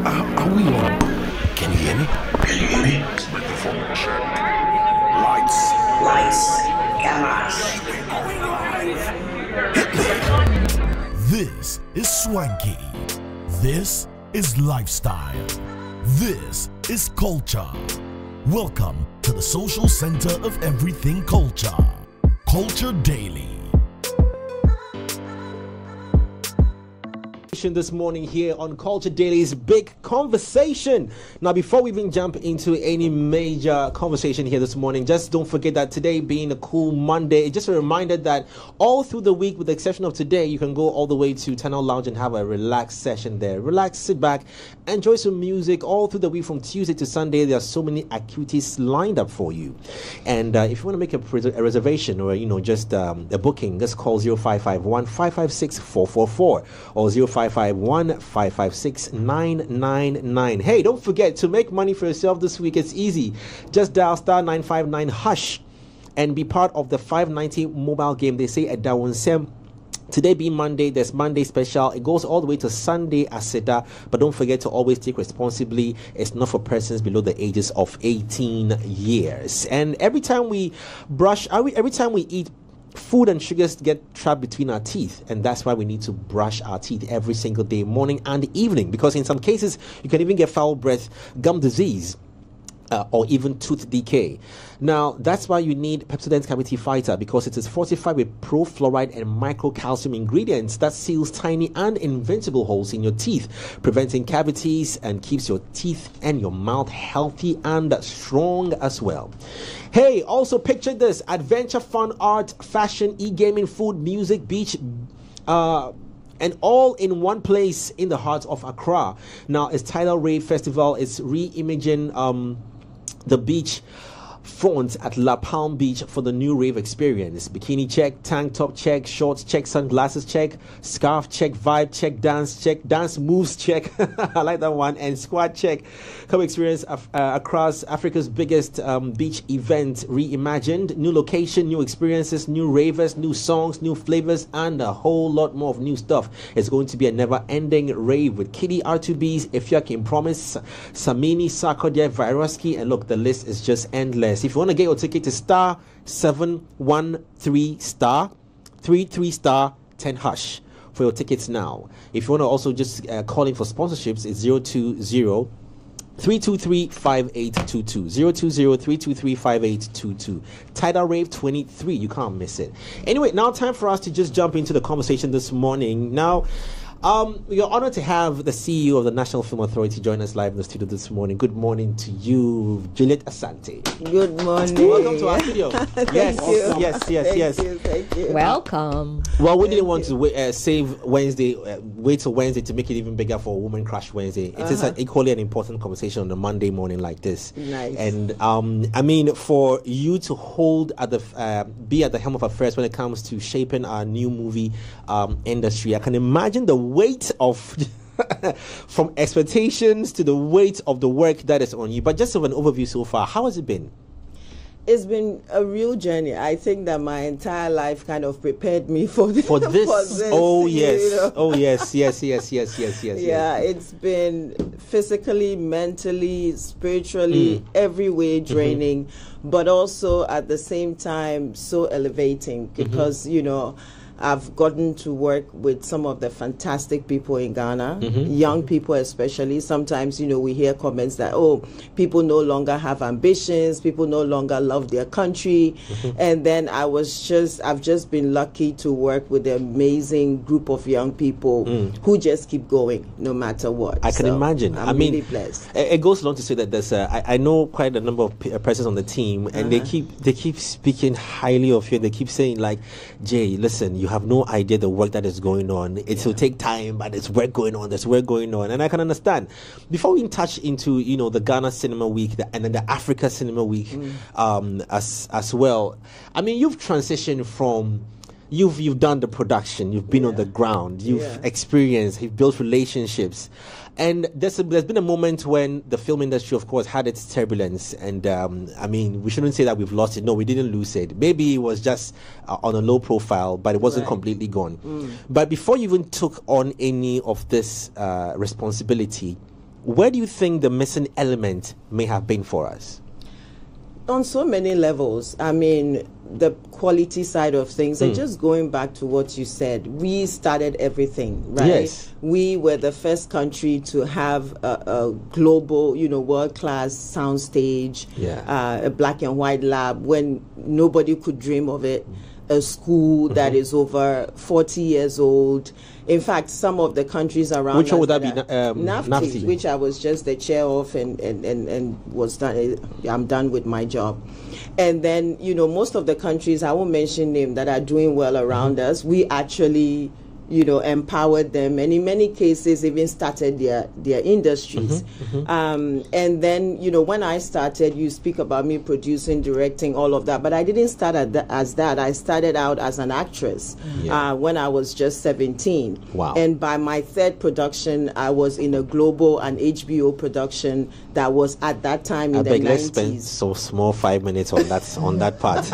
Are we on? Can you hear me? Can you hear me? Microphone check. Lights. Cameras. This is swanky. This is lifestyle. This is culture. Welcome to the social center of everything culture. Culture Daily. This morning here on Culture Daily's Big Conversation. Now, before we even jump into any major conversation here this morning, just don't forget that today being a cool Monday, it's just a reminder that all through the week, with the exception of today, you can go all the way to Tunnel Lounge and have a relaxed session there. Relax, sit back, enjoy some music all through the week from Tuesday to Sunday. There are so many activities lined up for you. And if you want to make a reservation or, just a booking, just call 0551 556 444 or 0551 556 999. Hey, don't forget to make money for yourself this week. It's easy. Just dial star 959 hash and be part of the 590 mobile game. They say at Dawonsem. Today being Monday, there's Monday special. It goes all the way to Sunday Aseta, but don't forget to always take responsibly. It's not for persons below the ages of 18 years. And every time we eat, food and sugars get trapped between our teeth, and that's why we need to brush our teeth every single day, morning and evening, because in some cases you can even get foul breath, gum disease, or even tooth decay. Now, that's why you need Pepsodent Cavity Fighter, because it is fortified with pro-fluoride and microcalcium ingredients that seals tiny and invincible holes in your teeth, preventing cavities and keeps your teeth and your mouth healthy and strong as well. Hey, also picture this: adventure, fun, art, fashion, e-gaming, food, music, beach, and all in one place in the heart of Accra. Now, it's Tidal Rave Festival. It's re-imaging the beach front at La Palm Beach for the new rave experience. Bikini check, tank top check, shorts check, sunglasses check, scarf check, vibe check, dance moves check. I like that one. And squad check. Come experience across Africa's biggest beach event reimagined. New location, new experiences, new ravers, new songs, new flavors, and a whole lot more of new stuff. It's going to be a never-ending rave with Kitty, R2Bs, Ifya Kim Promise, Samini, Sarkodie, Vyroski, and look, the list is just endless. If you want to get your ticket to star 713 star 33 star 10 hash for your tickets now. If you want to also just call in for sponsorships, it's 020 323 5822 020 323 5822. Tidal Rave 23, you can't miss it. Anyway, now time for us to just jump into the conversation this morning. Now, we're honored to have the CEO of the National Film Authority join us live in the studio this morning. Good morning to you, Juliet Asante. Good morning. Welcome to our studio. Yes. Thank you. Welcome. Well, we didn't want to wait till Wednesday to make it even bigger for Woman Crush Wednesday. It is equally an important conversation on a Monday morning like this. Nice. And for you to be at the helm of affairs when it comes to shaping our new movie industry, I can imagine the weight of from expectations to the weight of the work that is on you. But just of an overview so far, how has it been? It's been a real journey. I think that my entire life kind of prepared me for this. Oh yes. You know? Oh yes. Yes. Yeah, it's been physically, mentally, spiritually, every way draining, but also at the same time so elevating because I've gotten to work with some of the fantastic people in Ghana, young people especially. Sometimes, we hear comments that, people no longer have ambitions, people no longer love their country. And then I've just been lucky to work with an amazing group of young people who just keep going no matter what. I can imagine. I'm really blessed. It goes along to say that there's I know quite a number of persons on the team, and they keep speaking highly of you. They keep saying like, Jay, listen, you have no idea the work that is going on. It will take time, but there's work going on. And I can understand. Before we touch into the Ghana Cinema Week and then the Africa Cinema Week as well, you've transitioned from you've done the production, you've been on the ground, you've experienced, you've built relationships. And there's been a moment when the film industry, of course, had its turbulence. And we shouldn't say that we've lost it. No, we didn't lose it. Maybe it was just on a low profile, but it wasn't completely gone. But before you even took on any of this responsibility, where do you think the missing element may have been for us? On so many levels. I mean, the quality side of things, and just going back to what you said, we started everything, right? Yes. We were the first country to have a global, world-class soundstage, a black and white lab when nobody could dream of it. A school that is over 40 years old. In fact, some of the countries around which one would that be? NAFTA, which I was just the chair of and was done. I'm done with my job. And then, most of the countries, I won't mention them, that are doing well around us, we actually empowered them, and in many cases even started their industries. And then, when I started, you speak about me producing, directing, all of that, but I didn't start as that. I started out as an actress when I was just 17. Wow. And by my third production, I was in a global and HBO production that was at that time in the 90s. Let's spend so small 5 minutes on that part.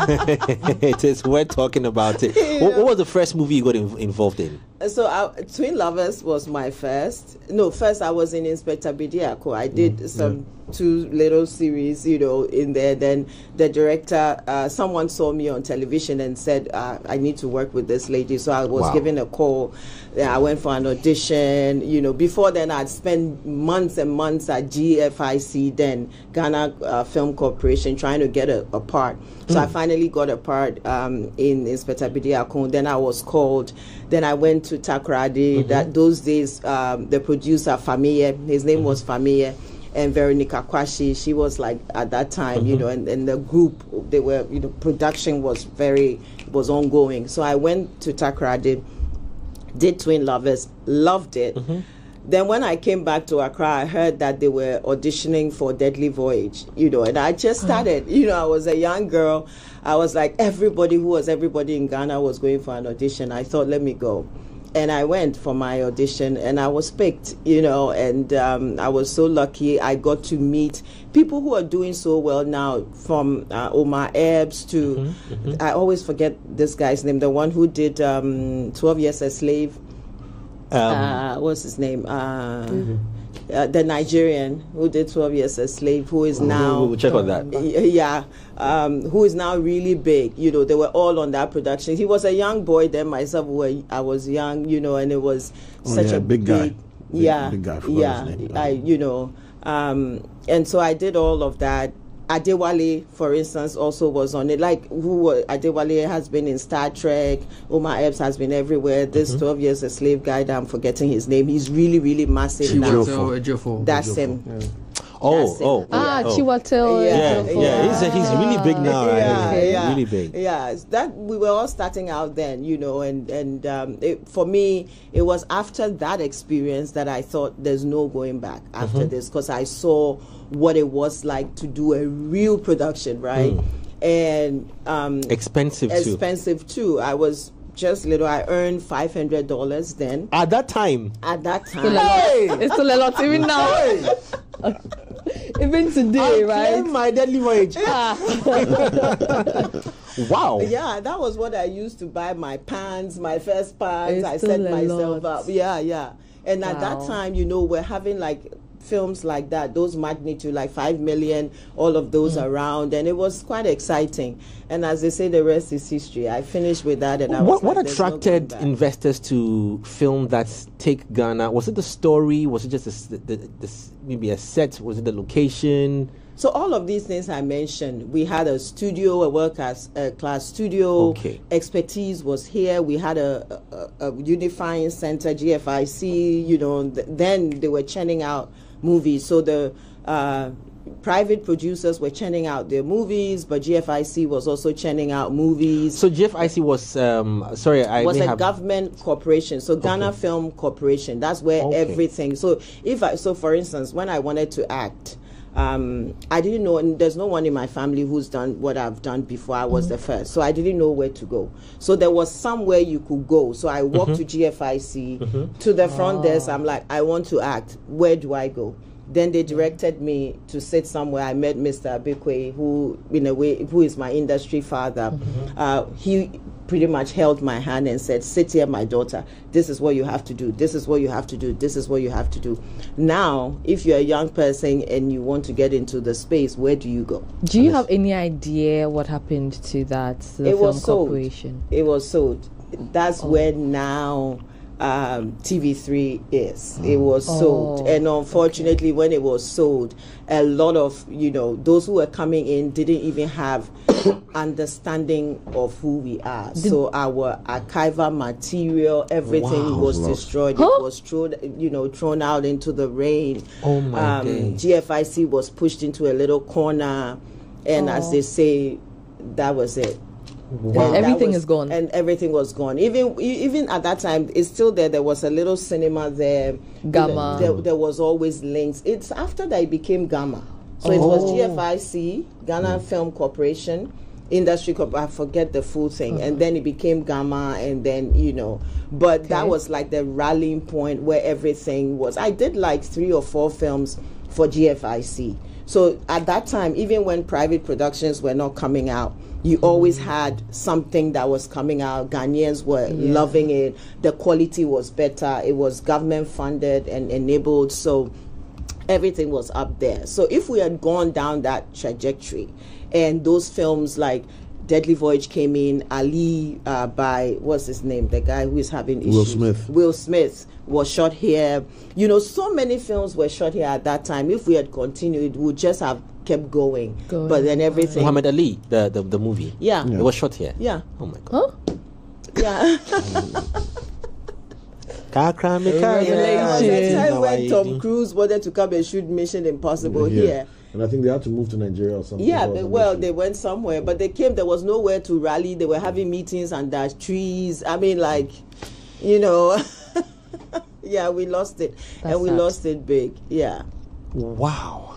It is worth talking about it. What was the first movie you got involved in? So Twin Lovers was my first. No, first I was in Inspector Bidiako. I did some 2 little series, in there. Then the director, someone saw me on television and said, I need to work with this lady. So I was given a call. I went for an audition. Before then I'd spent months and months at GFIC, then Ghana Film Corporation, trying to get a part. So I finally got a part in Inspector Bidiako. Then I was called. Then I went to Takoradi. That those days, the producer Famiye, his name was Famiye, and Veronica Kwashi, she was like at that time, and the group, they were, production was ongoing. So I went to Takoradi, did Twin Lovers, loved it. Then when I came back to Accra, I heard that they were auditioning for Deadly Voyage, and I just started. I was a young girl. I was like, everybody in Ghana was going for an audition. I thought, let me go. And I went for my audition, and I was picked, and I was so lucky. I got to meet people who are doing so well now, from Omar Ebbs to, I always forget this guy's name, the one who did 12 Years a Slave. What's his name? The Nigerian who did 12 Years a Slave, who is now... We'll check on that. Who is now really big. They were all on that production. He was a young boy then, myself, I was young, and it was such a big guy. Big guy. And so I did all of that. Adewale, for instance, also was on it. Adewale has been in Star Trek. Omar Epps has been everywhere. This 12 Years a Slave guy, I'm forgetting his name. He's really, really massive now. That's him. Yeah. Chiwetel. He's really big now. Really big. Yeah, that we were all starting out then, and for me, it was after that experience that I thought there's no going back after this, because I saw what it was like to do a real production, right? And expensive too. I was just little. I earned $500 then. At that time. It's still a lot even now. Even today, right? My Deadly Voyage. Wow. Yeah, that was what I used to buy my pants, my first pants. I set myself up. Yeah. And at that time, we're having like films like that, those magnitude, like 5 million, all of those around, and it was quite exciting. And as they say, the rest is history. I finished with that, and what attracted investors to film that take Ghana? Was it the story? Was it just maybe a set? Was it the location? So all of these things I mentioned, we had a studio, a world-class studio. Okay. Expertise was here. We had a unifying center, GFIC. Then they were churning out movies. So the private producers were churning out their movies, but GFIC was also churning out movies. So GFIC was was a government corporation. So Ghana Film Corporation. That's where everything. So for instance, when I wanted to act, I didn't know, and there's no one in my family who's done what I've done before. I was the first, so I didn't know where to go. So there was somewhere you could go. So I walked to GFIC, to the front desk. I'm like, I want to act. Where do I go? Then they directed me to sit somewhere. I met Mr. Abekwe, who, in a way, who is my industry father. He pretty much held my hand and said, sit here, my daughter. This is what you have to do. This is what you have to do. This is what you have to do. Now, if you're a young person and you want to get into the space, where do you go? Do you have any idea what happened to that, to the film corporation? It was sold. That's where now TV3 is. It was sold. And unfortunately, when it was sold, a lot of, those who were coming in didn't even have understanding of who we are. So our archival material, everything was destroyed. It was thrown out into the rain. Oh my days. GFIC was pushed into a little corner, and as they say, that was it. Wow. Everything is gone. And everything was gone. Even at that time, it's still there. There was a little cinema there. Gamma. There was always links. It's after that it became Gamma. So it was GFIC, Ghana Film Corporation, Industry Corp. I forget the full thing. And then it became Gamma, and then, But that was like the rallying point where everything was. I did like 3 or 4 films for GFIC. So at that time, even when private productions were not coming out, you always had something that was coming out. Ghanaians were loving it. The quality was better. It was government funded and enabled. So everything was up there. So if we had gone down that trajectory, and those films like Deadly Voyage came in, Ali by, what's his name? The guy who is having issues. Will Smith was shot here. So many films were shot here at that time. If we had continued, we would just have kept going. But then everything. Muhammad Ali, the movie. Yeah. It was shot here. Yeah. Oh my God. Huh? Yeah. The time when Tom Cruise wanted to come and shoot Mission Impossible here. And I think they had to move to Nigeria or something. Yeah, they went somewhere, but they came. There was nowhere to rally. They were having meetings under trees. I mean, yeah, we lost it. And we lost it big. Yeah. Wow.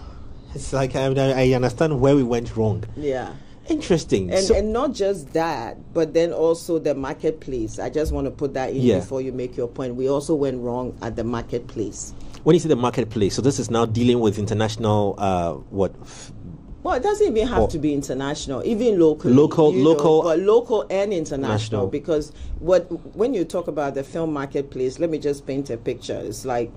It's like I understand where we went wrong. Yeah. Interesting. And not just that, but then also the marketplace. I just want to put that in before you make your point. We also went wrong at the marketplace. When you say the marketplace, so this is now dealing with international, Well, it doesn't even have to be international, even local, but local and international. Because when you talk about the film marketplace, let me just paint a picture. It's like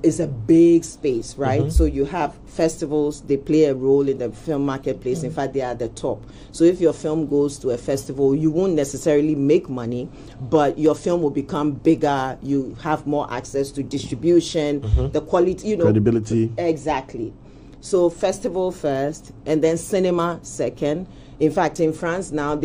it's a big space, right? So you have festivals, they play a role in the film marketplace. In fact, they are at the top. So if your film goes to a festival, you won't necessarily make money, but your film will become bigger. You have more access to distribution, the quality, credibility. Exactly. So festival first, and then cinema second. In fact, in France now,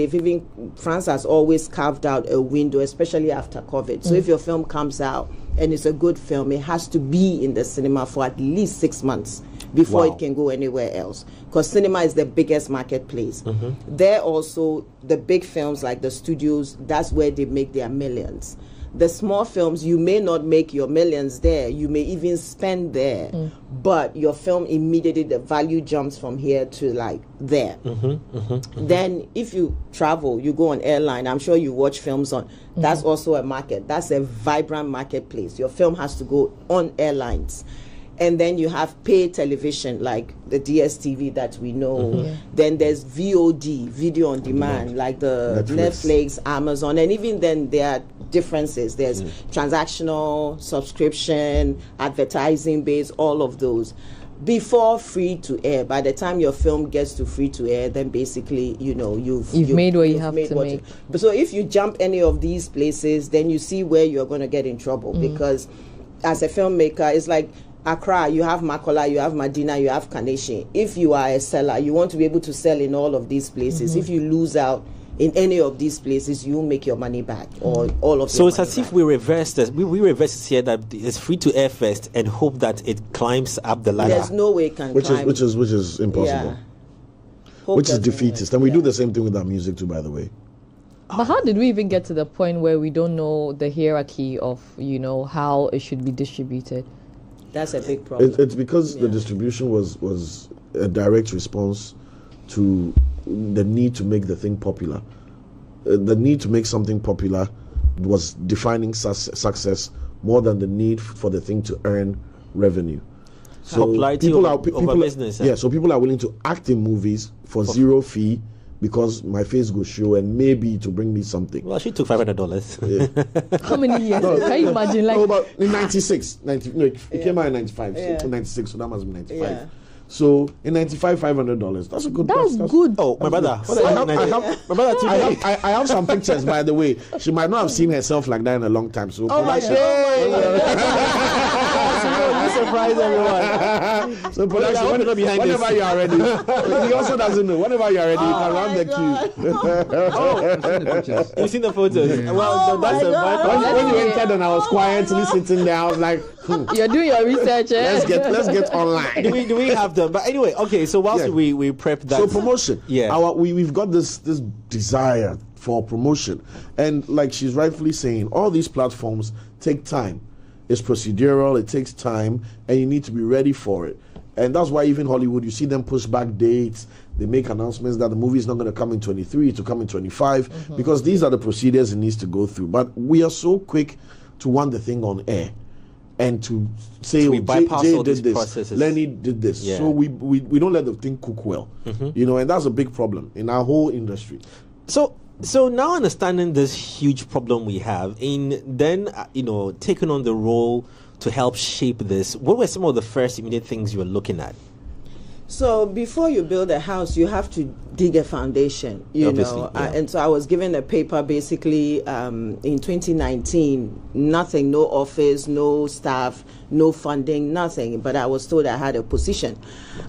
France has always carved out a window, especially after COVID. So if your film comes out and it's a good film, it has to be in the cinema for at least 6 months before it can go anywhere else. Because cinema is the biggest marketplace. There also, the big films like the studios, that's where they make their millions. The small films, you may not make your millions there. You may even spend there. But your film immediately, the value jumps from here to like there. Then if you travel, you go on airline. I'm sure you watch films on. That's also a market. That's a vibrant marketplace. Your film has to go on airlines. And then you have paid television like the DSTV that we know. Then there's VOD, video on demand, like the Netflix, Amazon. And even then there are differences. There's transactional, subscription, advertising based, all of those. Before free to air, by the time your film gets to free to air, then basically, you've made what you have to make. So if you jump any of these places, then you see where you're going to get in trouble. Because as a filmmaker, it's like Accra, you have Makola, you have Medina, you have Kaneshie. If you are a seller, you want to be able to sell in all of these places. If you lose out in any of these places, you make your money back or all of. So it's as if we reverse this. We reverse it here that it's free to air first and hope that it climbs up the ladder. There's no way it can climb. Which is impossible. Which is defeatist. And we do the same thing with our music too, by the way. But how did we even get to the point where we don't know the hierarchy of how it should be distributed? That's a big problem. It's because the distribution was a direct response to the need to make the thing popular. The need to make something popular was defining success more than the need for the thing to earn revenue. So Popularity over business. Yeah, so people are willing to act in movies for zero fee because my face will show and maybe to bring me something. Well, she took $500. How many years? Can you imagine? Like, No, but in 96, it came out in 95, so 96, so that must be 95. Yeah. So in 95, $500. That's a good. that's good. Oh, my brother. I have some pictures, by the way. She might not have seen herself like that in a long time. So production, You surprise everyone. so production, whenever you are ready. He also doesn't know. Whenever you are ready, you can round the queue. You've seen the photos. Well, that's a bad When you entered and I was quietly sitting there, I was like, You're doing your research, eh? let's get online. do we have them? But anyway, okay. So whilst we prep that, So promotion. Yeah. We've got this desire for promotion, and like she's rightfully saying, all these platforms take time. It's procedural. It takes time, and you need to be ready for it. And that's why even Hollywood, you see them push back dates. They make announcements that the movie is not going to come in 23, to come in 25, because these are the procedures it needs to go through. But we are so quick to want the thing on air and to say, we bypass Jay all did these this, processes. Lenny did this. Yeah. So we don't let the thing cook well, and that's a big problem in our whole industry. So now understanding this huge problem we have, in then taking on the role to help shape this, what were some of the first immediate things you were looking at? So before you build a house, you have to dig a foundation, Obviously, know. yeah. And so I was given a paper basically in 2019, nothing, no office, no staff, no funding, nothing. But I was told I had a position.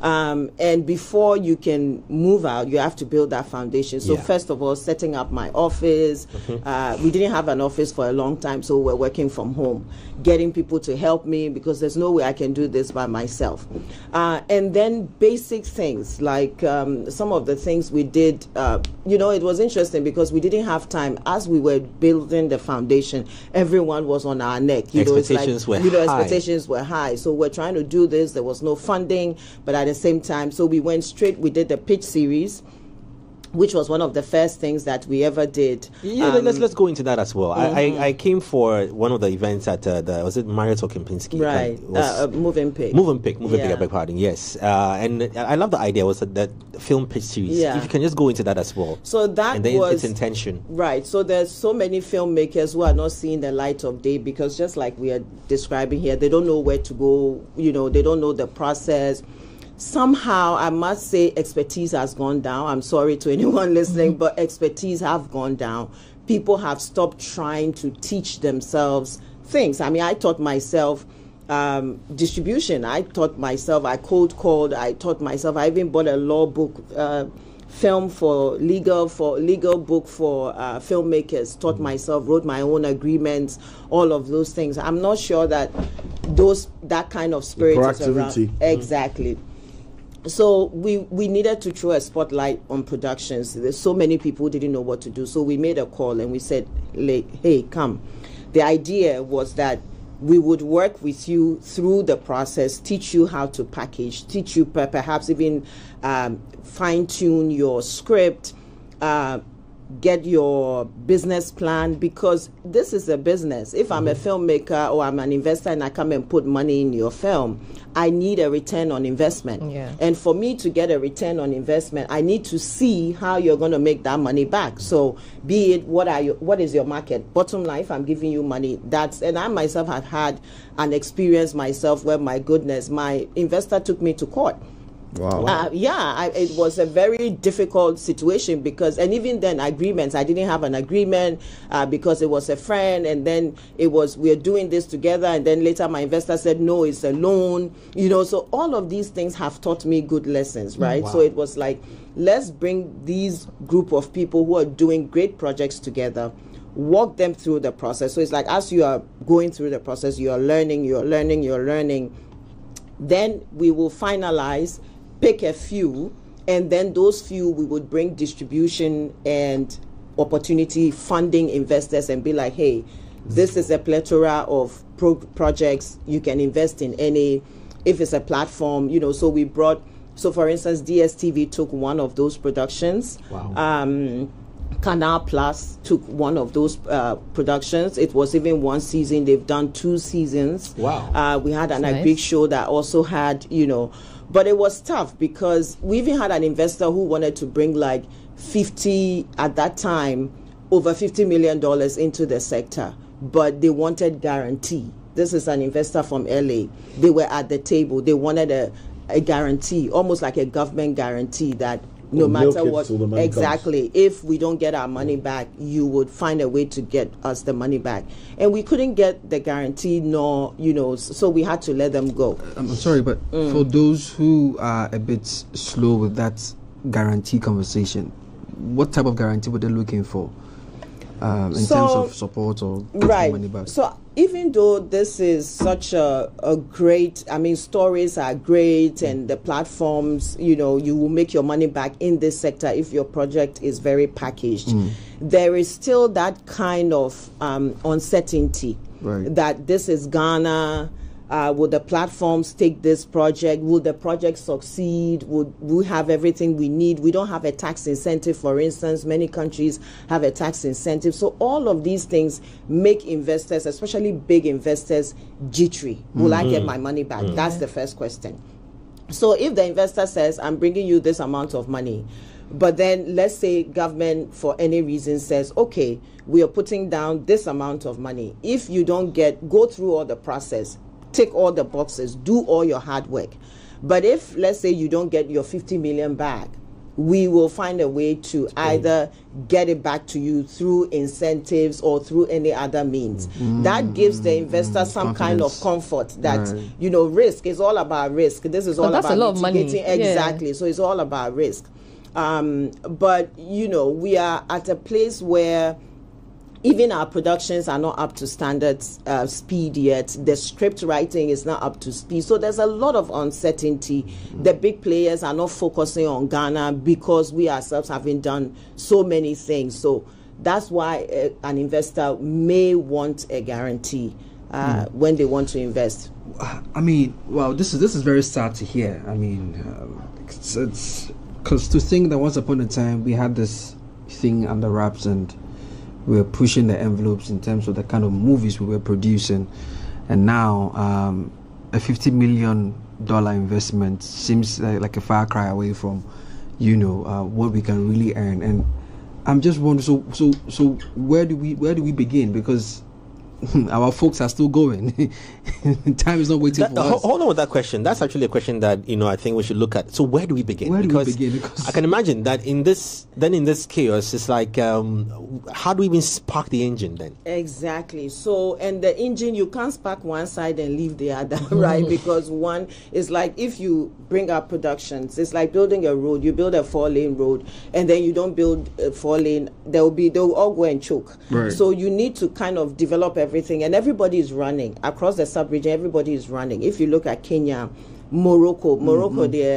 And before you can move out, you have to build that foundation. So first of all, setting up my office. We didn't have an office for a long time, so we're working from home. Getting people to help me because there's no way I can do this by myself. And then basic things like some of the things we did, it was interesting because we didn't have time. As we were building the foundation, everyone was on our neck. Expectations were high. Expectations were high. So we're trying to do this. There was no funding, but at the same time, so we went straight. We did the pitch series, which was one of the first things that we ever did. Yeah, let's go into that as well. I came for one of the events at was it Marriott or Kempinski? Right, Moving Pick. Moving Pick, I beg pardon. Yes, and I love the idea. Was that film pitch series? Yeah. If you can just go into that as well. So that and then was its intention. Right. So there's so many filmmakers who are not seeing the light of day because just like we are describing here, they don't know where to go. They don't know the process. Somehow, I must say, expertise has gone down. I'm sorry to anyone listening, but expertise have gone down. People have stopped trying to teach themselves things. I mean, I taught myself distribution. I taught myself, I cold called. I taught myself, I even bought a law book, legal book for filmmakers. Taught myself, wrote my own agreements, all of those things. I'm not sure that that kind of spirit is around. Exactly. So we needed to throw a spotlight on productions. There's so many people who didn't know what to do. So we made a call and we said, hey, come. The idea was that we would work with you through the process, teach you how to package, teach you perhaps even fine-tune your script, get your business plan, because this is a business. If I'm a filmmaker or I'm an investor and I come and put money in your film, I need a return on investment. Yeah. And for me to get a return on investment, I need to see how you're going to make that money back. So be it, what is your market? Bottom line, if I'm giving you money, and I myself have had an experience myself where, my goodness, my investor took me to court. Wow. It was a very difficult situation because, and even then, agreements, I didn't have an agreement because it was a friend, and then we're doing this together, and then later my investor said, no, it's a loan, so all of these things have taught me good lessons, right? Wow. So it was like, let's bring these group of people who are doing great projects together, walk them through the process. So it's like, as you are going through the process, you're learning, then we will finalize, pick a few, and then those few we would bring distribution and opportunity funding investors and be like, hey, this is a plethora of projects. You can invest in any, if it's a platform, so we brought, so for instance, DSTV took one of those productions. Wow. Canal Plus took one of those productions. It was even one season. They've done 2 seasons. Wow. We had an Nice. Greek show that also had, but it was tough because we even had an investor who wanted to bring like 50, at that time, over $50 million into the sector, but they wanted guarantee. This is an investor from LA. They were at the table. They wanted a guarantee, almost like a government guarantee that no matter what, exactly, if we don't get our money back, you would find a way to get us the money back. And we couldn't get the guarantee, nor, so we had to let them go. I'm sorry, but for those who are a bit slow with that guarantee conversation, what type of guarantee were they looking for in terms of support or getting money back? So even though this is such a great, stories are great and the platforms, you will make your money back in this sector if your project is very packaged. There is still that kind of uncertainty that this is Ghana. Will the platforms take this project? Will the project succeed? Would we have everything we need? We don't have a tax incentive, for instance. Many countries have a tax incentive. So all of these things make investors, especially big investors, jittery. Will I get my money back? That's the first question. So if the investor says, I'm bringing you this amount of money, but then let's say government for any reason says, okay, we are putting down this amount of money. If you don't go through all the process, tick all the boxes, do all your hard work. But if, let's say, you don't get your 50 million back, we will find a way to either get it back to you through incentives or through any other means. That gives the investor some kind of comfort that, risk is all about risk. This is all that's about a lot of money. Exactly. So it's all about risk. But, we are at a place where even our productions are not up to standard speed yet. The script writing is not up to speed. So there's a lot of uncertainty. The big players are not focusing on Ghana because we ourselves haven't done so many things. So that's why an investor may want a guarantee when they want to invest. This is very sad to hear. It's because to think that once upon a time we had this thing under wraps and we were pushing the envelopes in terms of the kind of movies we were producing, and now a $50 million investment seems like a far cry away from, what we can really earn. And I'm just wondering, so where do we begin? Because our folks are still going. Time is not waiting for us. Hold on with that question. That's actually a question that I think we should look at. So where do we begin? Because I can imagine that in this chaos, it's like how do we even spark the engine then? Exactly. So, and the engine, you can't spark one side and leave the other, right? Because one is like, if you bring up productions, it's like building a road. You build a 4-lane road and then you don't build a 4-lane, they'll all go and choke. Right. So you need to kind of develop everything, and everybody is running across the sub-region. Everybody is running. If you look at Kenya, Morocco,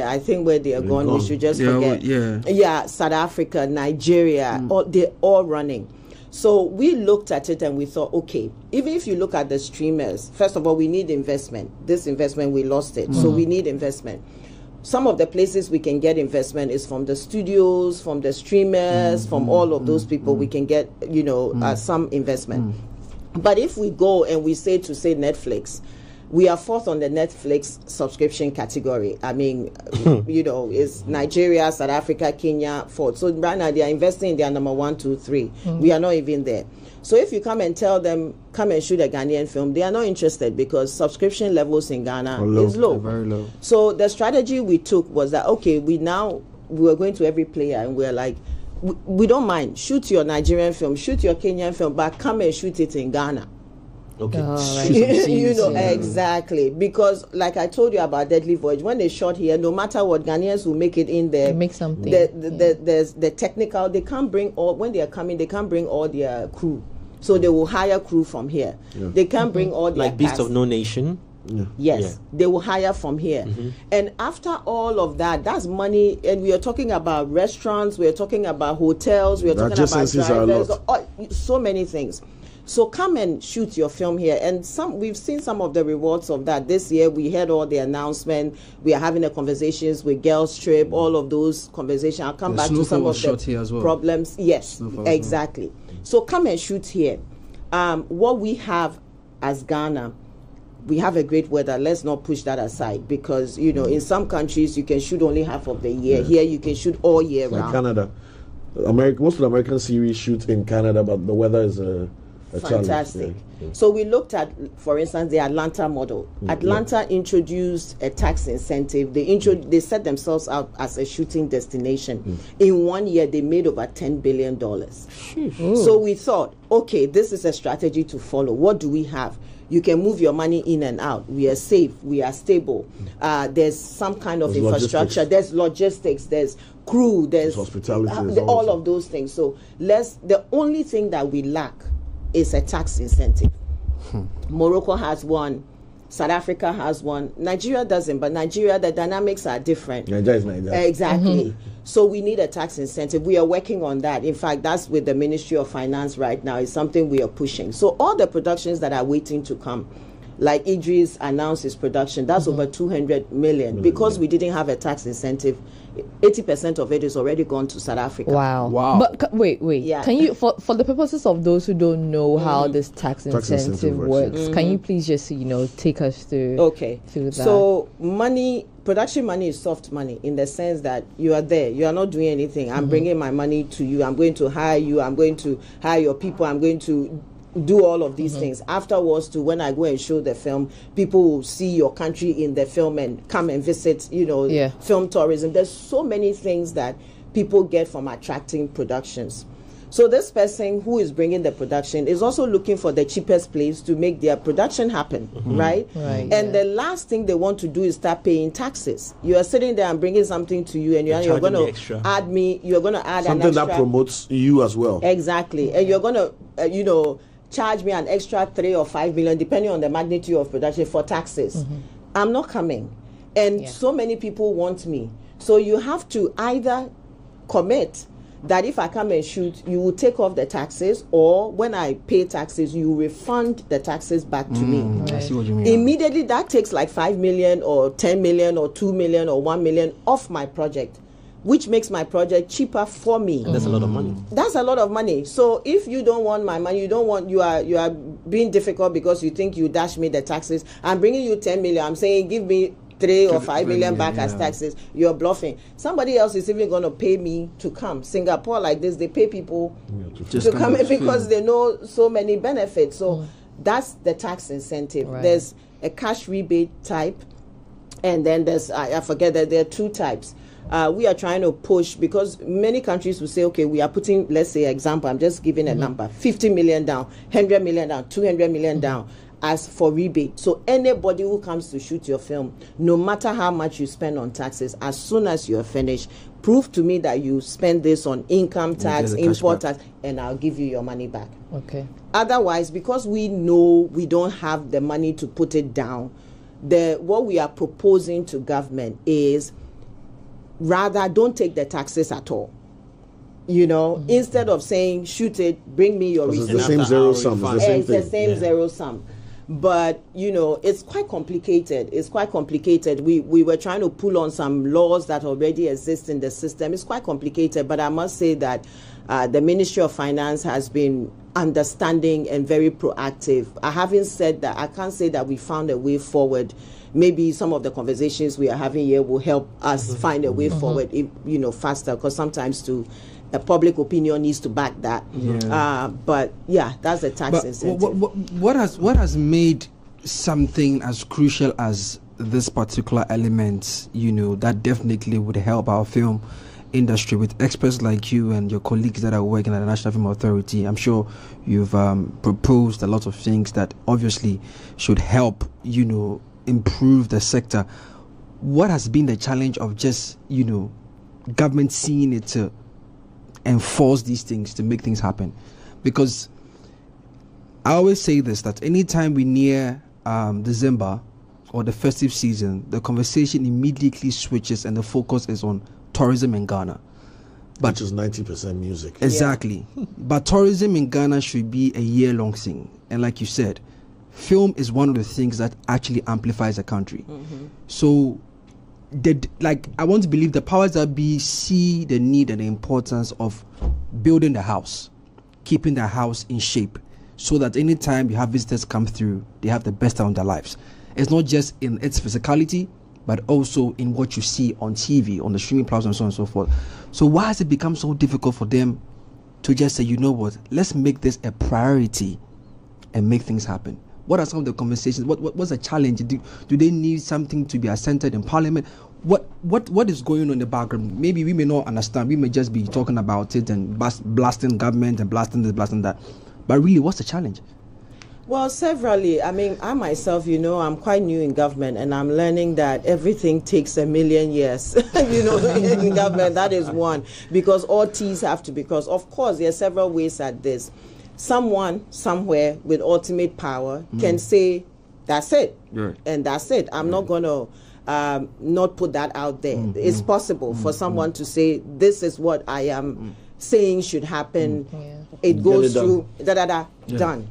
I think where they are gone, we should just forget. South Africa, Nigeria, they're all running. So we looked at it and we thought, okay, even if you look at the streamers, first of all, we need investment. This investment, we lost it. So we need investment. Some of the places we can get investment is from the studios, from the streamers, from all of those people. We can get, some investment. But if we go and we say Netflix, we are fourth on the Netflix subscription category. It's Nigeria, South Africa, Kenya, fourth. So right now they are investing in their number 1, 2, 3. We are not even there. So if you come and tell them, come and shoot a Ghanaian film, they are not interested because subscription levels in Ghana is low. They're very low. So the strategy we took was that, okay, we were going to every player and we're like, we don't mind. Shoot your Nigerian film, shoot your Kenyan film, but come and shoot it in Ghana. Okay. Right. Exactly. Because like I told you about Deadly Voyage, when they shot here, no matter what, Ghanaians will make it in there. Make something. There's the technical, they can't bring all, when they are coming, they can't bring all their crew. So they will hire crew from here. Yeah. They can't bring all their like Beast of No Nation. Yes, they will hire from here. And after all of that, that's money. And we are talking about restaurants, we are talking about hotels, we are talking about drivers, so many things. So come and shoot your film here. And we've seen some of the rewards of that. This year we had all the announcement. We are having the conversations with Girls Trip, all of those conversations. I'll come back to some of the problems. Yes, exactly. So come and shoot here. What we have as Ghana, we have a great weather. Let's not push that aside, because in some countries you can shoot only half of the year. Here you can shoot all year round. Canada, most of the American series shoot in Canada, but the weather is a fantastic. So we looked at, for instance, the Atlanta model. Atlanta introduced a tax incentive. They set themselves out as a shooting destination. In 1 year, they made over $10 billion. So we thought, okay, this is a strategy to follow. What do we have? You can move your money in and out. We are safe. We are stable. There's some kind of infrastructure. There's logistics. There's crew. There's hospitality. All of those things. So the only thing that we lack is a tax incentive. Morocco has one. South Africa has one. Nigeria doesn't, but Nigeria, the dynamics are different. Nigeria is Nigeria. Exactly. So we need a tax incentive. We are working on that. In fact, that's with the Ministry of Finance right now. It's something we are pushing. So all the productions that are waiting to come, like Idris announced his production, that's over 200 million. Because we didn't have a tax incentive, 80% of it is already gone to South Africa. Wow. But wait. Yeah. Can you, for the purposes of those who don't know how this tax incentive works, can you please just take us through? Okay. Through that. So production money is soft money, in the sense that you are there, you are not doing anything. I'm bringing my money to you. I'm going to hire you. I'm going to hire your people. I'm going to do all of these things. Afterwards, when I go and show the film, people will see your country in the film and come and visit, film tourism. There's so many things that people get from attracting productions. So this person who is bringing the production is also looking for the cheapest place to make their production happen, right? And the last thing they want to do is start paying taxes. You are sitting there and bringing something to you, and you're going to add something that promotes you as well. Exactly. And you're going to, charge me an extra 3 or 5 million, depending on the magnitude of production, for taxes. I'm not coming. And so many people want me. So you have to either commit that if I come and shoot, you will take off the taxes, or when I pay taxes, you refund the taxes back to me. I see what you mean. Immediately, that takes like 5 million or 10 million or 2 million or 1 million off my project, which makes my project cheaper for me. That's a lot of money. That's a lot of money. So if you don't want my money, you are being difficult because you think you dash me the taxes. I'm bringing you 10 million. I'm saying give me 3 or 5 million back as taxes. You're bluffing. Somebody else is even going to pay me to come. Singapore, like this, they pay people to come in because they know so many benefits. So that's the tax incentive. Right. There's a cash rebate type, and then there's I forget that there are 2 types. We are trying to push, because many countries will say, okay, we are putting, let's say, example, I'm just giving a number, 50 million down, 100 million down, 200 million down as for rebate. So anybody who comes to shoot your film, no matter how much you spend on taxes, as soon as you're finished, prove to me that you spend this on income tax, import tax, and I'll give you your money back. Okay. Otherwise, because we know we don't have the money to put it down, what we are proposing to government is, rather, don't take the taxes at all. Instead of saying, shoot it, bring me your receipt. It's the same zero sum. It's the same zero sum. But, it's quite complicated. We were trying to pull on some laws that already exist in the system. It's quite complicated, but I must say that the Ministry of Finance has been understanding and very proactive. I haven't said that. I can't say that we found a way forward. Maybe some of the conversations we are having here will help us find a way forward, faster, because sometimes the public opinion needs to back that. But that's the tax incentive. What has made something as crucial as this particular element, that definitely would help our film industry, with experts like you and your colleagues that are working at the National Film Authority? I'm sure you've proposed a lot of things that obviously should help, improve the sector. What has been the challenge of just, government seeing it to enforce these things, to make things happen? Because I always say this, that anytime we near December or the festive season, the conversation immediately switches and the focus is on tourism in Ghana. which is 90% music. Exactly. But tourism in Ghana should be a year-long thing. And like you said, film is one of the things that actually amplifies a country. So, I want to believe the powers that be see the need and the importance of building the house, keeping the house in shape, so that anytime you have visitors come through, they have the best time of their lives. It's not just in its physicality, but also in what you see on TV, on the streaming platforms, and so on and so forth. So why has it become so difficult for them to just say, you know what, let's make this a priority and make things happen? What are some of the conversations? What's the challenge? Do they need something to be assented in Parliament? What is going on in the background? Maybe we may not understand. We may just be talking about it and blasting government and blasting this, blasting that. But really, what's the challenge? Well, severally. I mean, I myself, I'm quite new in government, and I'm learning that everything takes a million years, in government. That is one, because all T's have to be crossed. Of course, there are several ways at this. Someone, somewhere, with ultimate power can say, that's it, and that's it. I'm not going to not put that out there. It's possible for someone to say, this is what I am saying should happen. It goes through, done.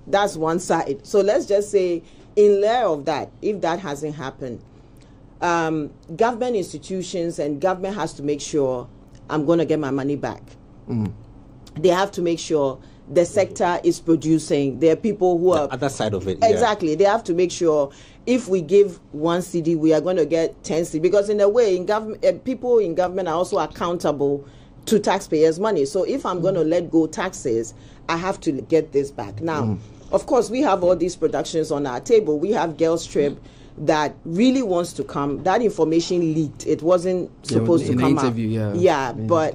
That's one side. So let's just say, in lieu of that, if that hasn't happened, government institutions and government has to make sure I'm going to get my money back. They have to make sure the sector is producing. There are people who are... The other side of it. Exactly. They have to make sure if we give 1 CD, we are going to get 10 CD. Because in a way, in government, people in government are also accountable to taxpayers' money. So if I'm going to let go taxes, I have to get this back. Now, of course, we have all these productions on our table. We have Girls Trip that really wants to come. That information leaked. It wasn't supposed to come out. But,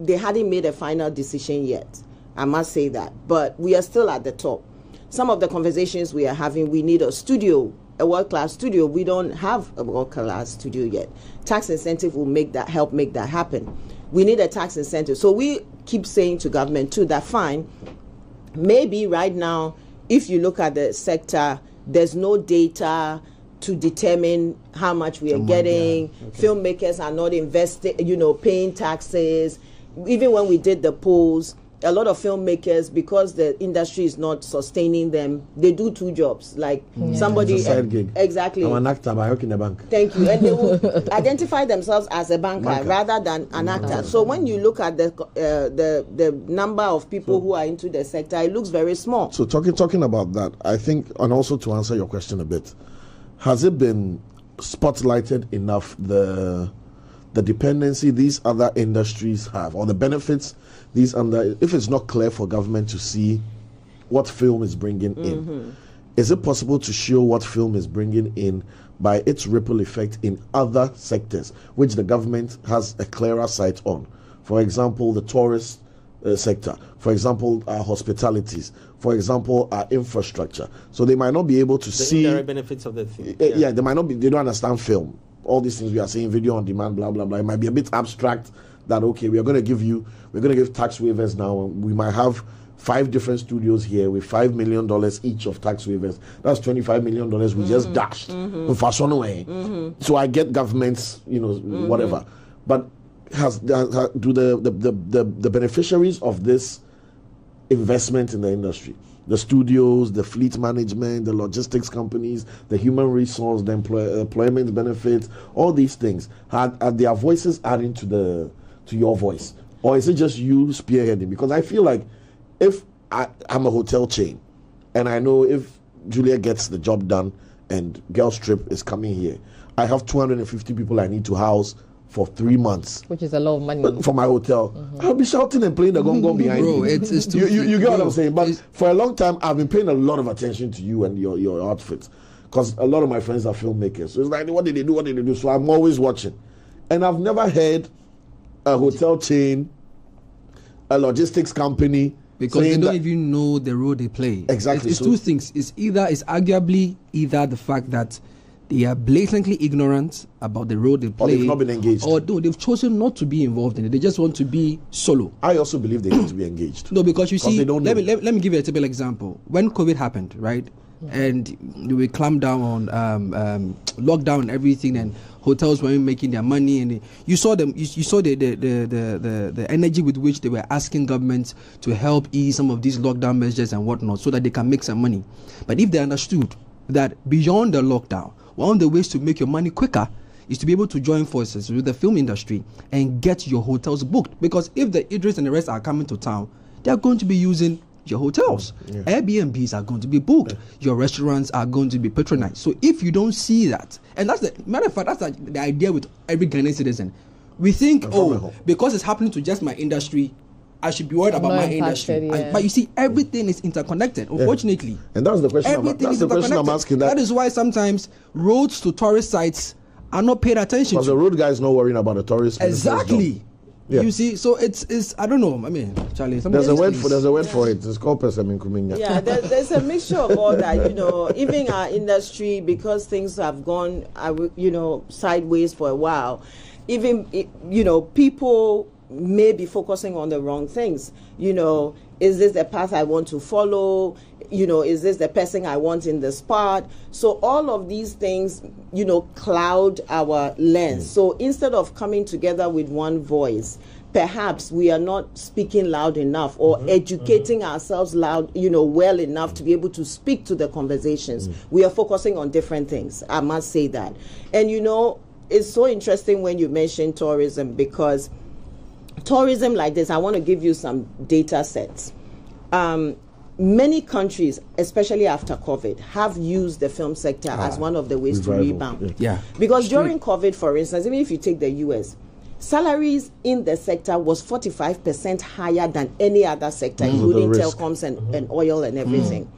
they hadn't made a final decision yet. I must say that. But we are still at the top. Some of the conversations we are having, we need a studio, a world-class studio. We don't have a world-class studio yet. Tax incentive will help make that happen. We need a tax incentive. So we keep saying to government too that fine, maybe right now, if you look at the sector, there's no data to determine how much we are getting. Filmmakers are not investing, paying taxes. Even when we did the polls, a lot of filmmakers, because the industry is not sustaining them, they do 2 jobs. Like somebody, it's a side gig. Exactly. I'm an actor, but I work in a bank. Thank you. And they will identify themselves as a banker rather than an actor. So when you look at the number of people who are into the sector, it looks very small. So talking about that, I think, and also to answer your question a bit, has it been spotlighted enough the dependency these other industries have, or the benefits if it's not clear for government to see what film is bringing in, is it possible to show what film is bringing in by its ripple effect in other sectors, which the government has a clearer sight on? For example, the tourist sector, for example, our hospitalities, for example, our infrastructure. So they might not be able to see the benefits of the thing. They might not be, they don't understand film. All these things we are saying, video on demand, blah, blah, blah. It might be a bit abstract that, okay, we're going to give tax waivers now. We might have 5 different studios here with $5 million each of tax waivers. That's $25 million we just dashed in fashion way. So I get governments, whatever. But do the beneficiaries of this investment in the industry, the studios, the fleet management, the logistics companies, the human resource, the employment benefits, all these things, are their voices adding to your voice? Or is it just you spearheading? Because I feel like if I'm a hotel chain and I know if Juliet gets the job done and Girls Trip is coming here, I have 250 people I need to house for 3 months, which is a lot of money for my hotel. I'll be shouting and playing the gong behind me. It's too you get what I'm saying? But for a long time, I've been paying a lot of attention to you and your outfits, because a lot of my friends are filmmakers. So it's like, what did they do? So I'm always watching, and I've never heard a hotel chain, a logistics company, because they don't even know the role they play. Exactly. It's 2 things. It's arguably either the fact that they are blatantly ignorant about the role they play, or they've not been engaged, or they've chosen not to be involved in it. They just want to be solo. I also believe they need to be engaged. No, because you see, let me give you a typical example. When COVID happened, right, and we clamp down on lockdown and everything, and hotels weren't making their money, and you saw them. You saw the energy with which they were asking governments to help ease some of these lockdown measures and whatnot, so that they can make some money. But if they understood that beyond the lockdown, one of the ways to make your money quicker is to be able to join forces with the film industry and get your hotels booked. Because if the Idris and the rest are coming to town, they are going to be using your hotels. Airbnbs are going to be booked. Your restaurants are going to be patronized. So if you don't see that, and that's the matter of fact, that's the idea with every Ghanaian citizen. We think, because it's happening to just my industry, I should be worried about my industry. But you see, everything is interconnected, unfortunately. And that's the question. That's the question I'm asking. That is why sometimes roads to tourist sites are not paid attention to. Because the road guy is not worrying about the tourists. Exactly. You see, so it's I don't know. I mean, Charlie, there's a word for it. It's called pesaminkuminya. Yeah, there's a mixture of all that. Even our industry, because things have gone, sideways for a while. Even people may be focusing on the wrong things. Is this the path I want to follow? Is this the person I want in the spot? So all of these things, cloud our lens. So instead of coming together with one voice, perhaps we are not speaking loud enough or educating ourselves well enough to be able to speak to the conversations. We are focusing on different things. I must say that. And it's so interesting when you mention tourism, because tourism like this, I want to give you some data sets. Many countries, especially after COVID, have used the film sector as one of the ways to rebound. Because during COVID, for instance, even if you take the US, salaries in the sector was 45% higher than any other sector, including telecoms and oil and everything.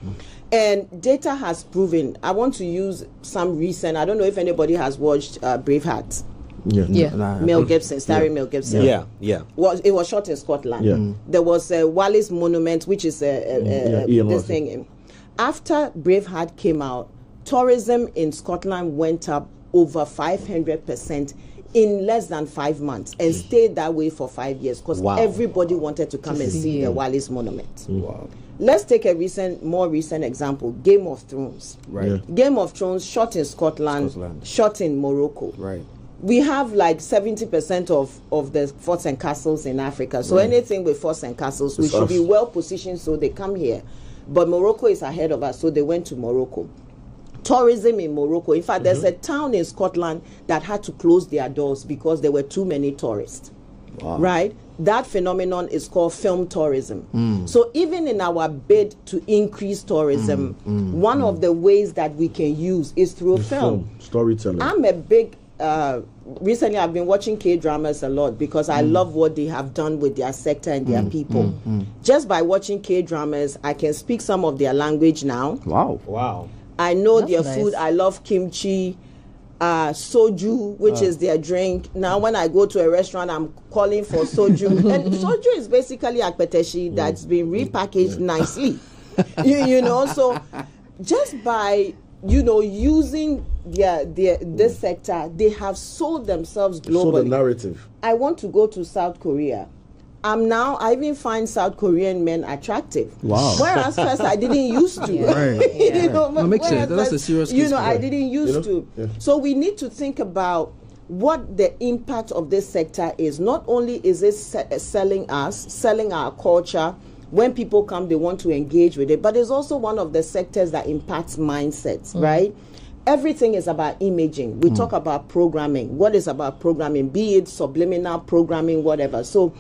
And data has proven, I want to use some recent, I don't know if anybody has watched Braveheart. Mel Gibson, starring Mel Gibson. It was shot in Scotland. There was a Wallace Monument, which is this thing. After Braveheart came out, tourism in Scotland went up over 500% in less than 5 months, and stayed that way for 5 years, because everybody wanted to come and see the Wallace Monument. Let's take a more recent example, Game of Thrones. Game of Thrones shot in Scotland, shot in Morocco. We have like 70% of the forts and castles in Africa. So anything with forts and castles, we should be well positioned, so they come here. But Morocco is ahead of us, so they went to Morocco. Tourism in Morocco. In fact, there's a town in Scotland that had to close their doors because there were too many tourists. Right? That phenomenon is called film tourism. So even in our bid to increase tourism, one of the ways that we can use is through film. Storytelling. I'm a big... recently I've been watching K-dramas a lot, because I love what they have done with their sector and their people. Just by watching K-dramas, I can speak some of their language now. Wow. I know their food. I love kimchi, soju, which is their drink. Now when I go to a restaurant, I'm calling for soju. And soju is basically akpeteshi that's been repackaged nicely. So just by using this sector, they have sold themselves globally. So the narrative. I want to go to South Korea. I even find South Korean men attractive. Whereas first I didn't used to. No, makes sense. That's a serious case. I didn't used to. So we need to think about what the impact of this sector is. Not only is it selling our culture. When people come, they want to engage with it. But it's also one of the sectors that impacts mindsets, right? Everything is about imaging. We talk about programming. What is about programming? Be it subliminal programming, whatever. So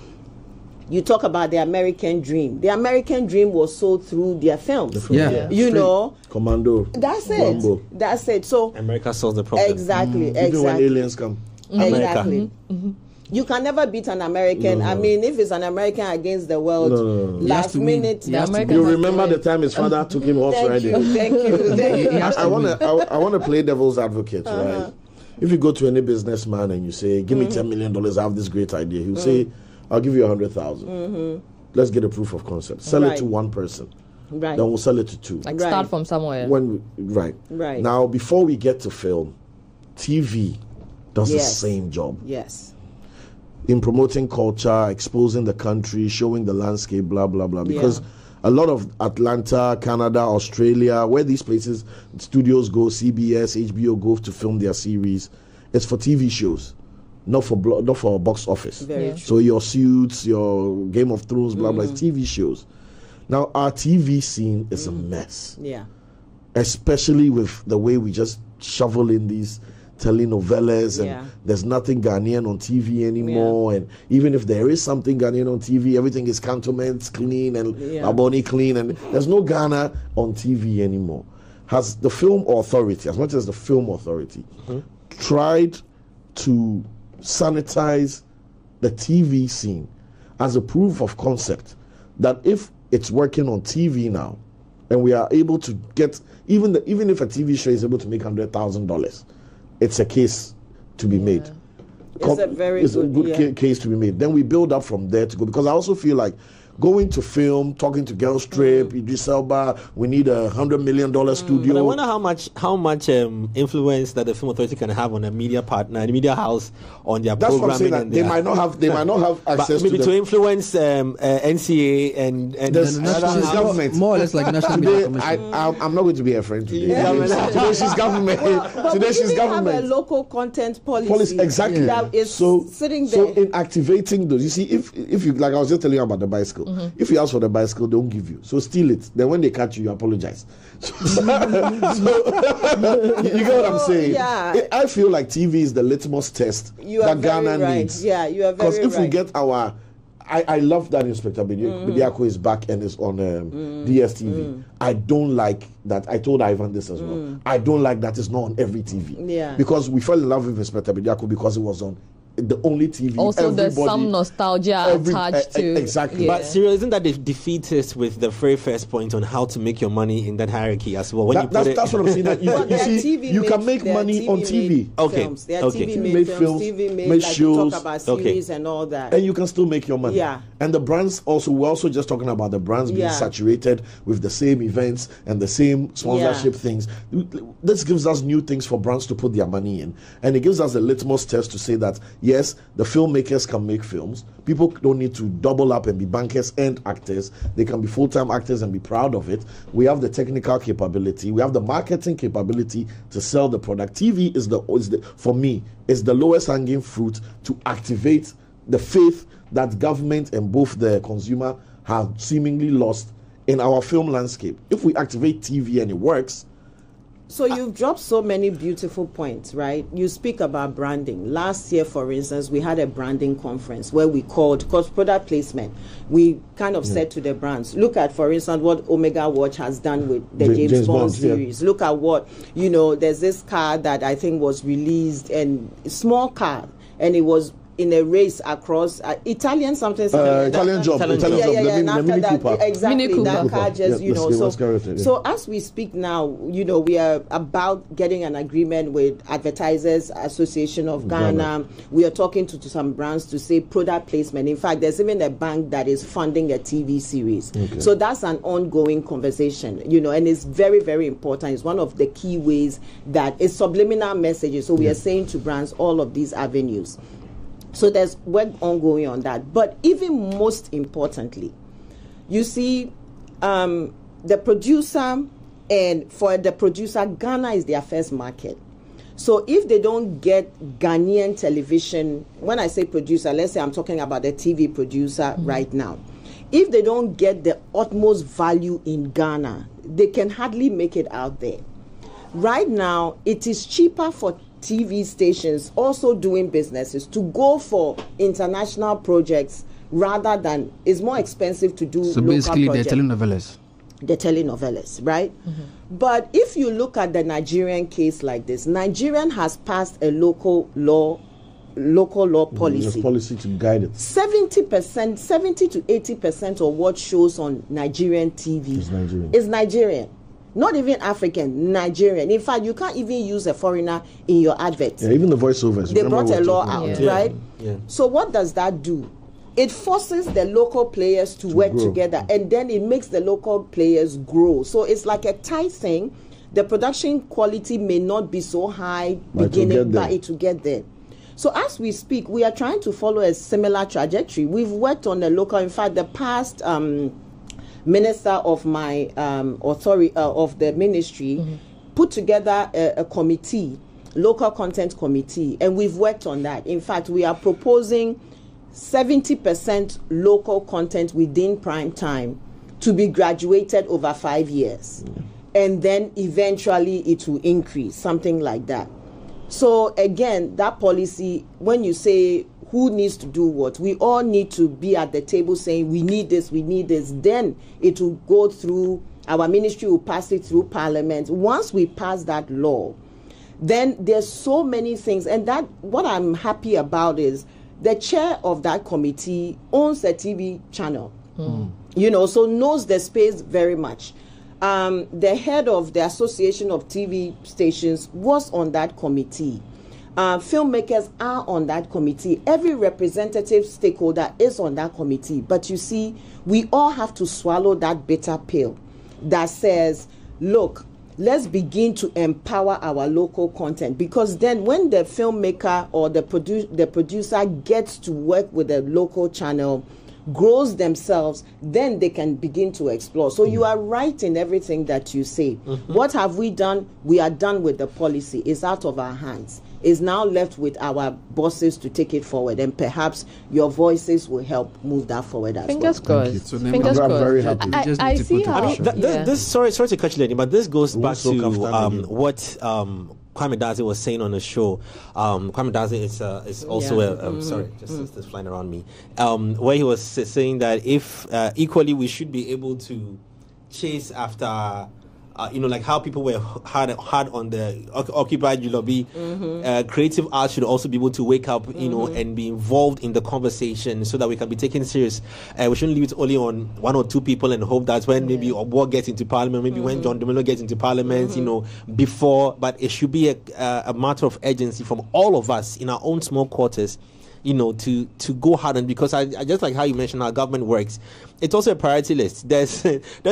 you talk about the American dream. The American dream was sold through their films. Commando. That's it. Rambo. That's it. So America solves the problem. Exactly. Even when aliens come. Exactly. You can never beat an American. I mean, if it's an American against the world, last minute. You remember the time his father took him horse riding. Thank you. I want to play devil's advocate, right? If you go to any businessman and you say, "Give me $10 million, I have this great idea," he'll say, "I'll give you 100,000. Let's get a proof of concept. Sell it to one person. Then we'll sell it to two. Start from somewhere. Right. Now, before we get to film, TV does the same job. Yes. In promoting culture, exposing the country, showing the landscape, blah, blah, blah. Because A lot of Atlanta, Canada, Australia, where these places, studios go, CBS, HBO go to film their series, it's for TV shows, not for box office. Very true. So your Suits, your Game of Thrones, blah, blah, it's TV shows. Now, our TV scene is a mess. Yeah. Especially with the way we just shovel in these telenovelas, and there's nothing Ghanaian on TV anymore. And even if there is something Ghanaian on TV, everything is cantonments clean and Aboni clean, and there's no Ghana on TV anymore. Has the film authority, as much as the film authority, tried to sanitize the TV scene as a proof of concept that if it's working on TV now, and we are able to get, even if a TV show is able to make $100,000, it's a case to be made. It's a very good case to be made. Then we build up from there to go, because I also feel like going to film, talking to Girl Strip, Idris Elba, we need $100 million studio. But I wonder how much influence that the Film Authority can have on a media partner, a media house, on their That's programming. What I'm saying, that they might not have access maybe to influence NCA and the national government. More or less like National Media Commission. I'm not going to be a friend today. Today she's government. Today she's government. Have a local content policy. Exactly. That is sitting there. So in activating those, you see, if you, like I was just telling you about the bicycle. If you ask for the bicycle, they don't give you. So steal it. Then when they catch you, you apologize. You get what I'm saying? Yeah. I feel like TV is the litmus test that Ghana needs. Yeah, you are very right. Because if we get our... I love that Inspector Bediako is back and is on DSTV. I don't like that. I told Ivan this as well. I don't like that it's not on every TV. Yeah. Because we fell in love with Inspector Bediako because it was on the only TV. Also, there's some nostalgia attached to exactly. But Cyril, isn't that defeatist with the very first point on how to make your money in that hierarchy as well? That's what I'm saying. That you can make money on TV. Okay. Films. There are Okay. TV made films, TV made like shows. Talk about series and all that. And you can still make your money. Yeah. And the brands also, we're also just talking about the brands being saturated with the same events and the same sponsorship things. This gives us new things for brands to put their money in. And it gives us a litmus test to say that, yes, the filmmakers can make films. People don't need to double up and be bankers and actors. They can be full-time actors and be proud of it. We have the technical capability. We have the marketing capability to sell the product. TV is for me, is the lowest hanging fruit to activate the faith that government and both the consumer have seemingly lost in our film landscape. If we activate TV and it works. So you've dropped so many beautiful points, right? You speak about branding. Last year, for instance, we had a branding conference where we called, because product placement, we kind of said to the brands, look at, for instance, what Omega Watch has done with the James Bond series. Look at what, there's this car that I think was released, and small car, and it was in a race across Italian something. Italian job. And after that, exactly, Mini that Cooper. car just, so as we speak now, we are about getting an agreement with Advertisers Association of Ghana. We are talking to some brands to say product placement. In fact, there's even a bank that is funding a TV series. Okay. So that's an ongoing conversation, and it's very, very important. It's one of the key ways that it's subliminal messages. So we are saying to brands all of these avenues. So there's work ongoing on that. But even most importantly, you see, the producer, and for the producer, Ghana is their first market. So if they don't get Ghanaian television, when I say producer, let's say I'm talking about a TV producer right now. If they don't get the utmost value in Ghana, they can hardly make it out there. Right now, it is cheaper for TV stations also doing businesses to go for international projects rather than, it's more expensive to do so local basically projects. They're telenovelas, right? But if you look at the Nigerian case like this, Nigerian has passed a local law policy. Policy to guide it. 70% to 80% of what shows on Nigerian TV is Nigerian. Not even African, Nigerian. In fact, you can't even use a foreigner in your adverts. Yeah, even the voiceovers. They brought a law out, right? Yeah. So what does that do? It forces the local players to work together, and then it makes the local players grow. So it's like a tight thing. The production quality may not be so high beginning, but it will get there. So as we speak, we are trying to follow a similar trajectory. We've worked on the local. In fact, the past minister of my authority of the ministry put together a committee, local content committee, and we've worked on that. In fact, we are proposing 70% local content within prime time to be graduated over 5 years. And then eventually it will increase, something like that. So again, that policy, when you say who needs to do what, we all need to be at the table saying we need this, then it will go through, our ministry will pass it through Parliament. Once we pass that law, then there's so many things, and that what I'm happy about is the chair of that committee owns a TV channel, so knows the space very much. The head of the Association of TV Stations was on that committee. Filmmakers are on that committee. Every representative stakeholder is on that committee. But you see, we all have to swallow that bitter pill that says, look, let's begin to empower our local content, because then when the filmmaker or the producer gets to work with a local channel, grows themselves, then they can begin to explore. So you are right in everything that you say. What have we done? We are done with the policy. It's out of our hands. It's now left with our bosses to take it forward, and perhaps your voices will help move that forward as Fingers well. crossed. So Fingers I'm crossed. very happy. I see how. This sorry to cut you, Lenny, but this goes back to what Kwame Dazi was saying on the show. Kwame Dazi is also sorry, just flying around me. Where he was saying that if equally we should be able to chase after. Like how people were hard on the Occupy Julobi, creative art should also be able to wake up, and be involved in the conversation so that we can be taken serious. We shouldn't leave it only on one or two people and hope that when maybe Obwa gets into Parliament, maybe when John Domelo gets into Parliament, before. But it should be a matter of urgency from all of us in our own small quarters. To go hard on, because I just like how you mentioned how government works. It's also a priority list. There's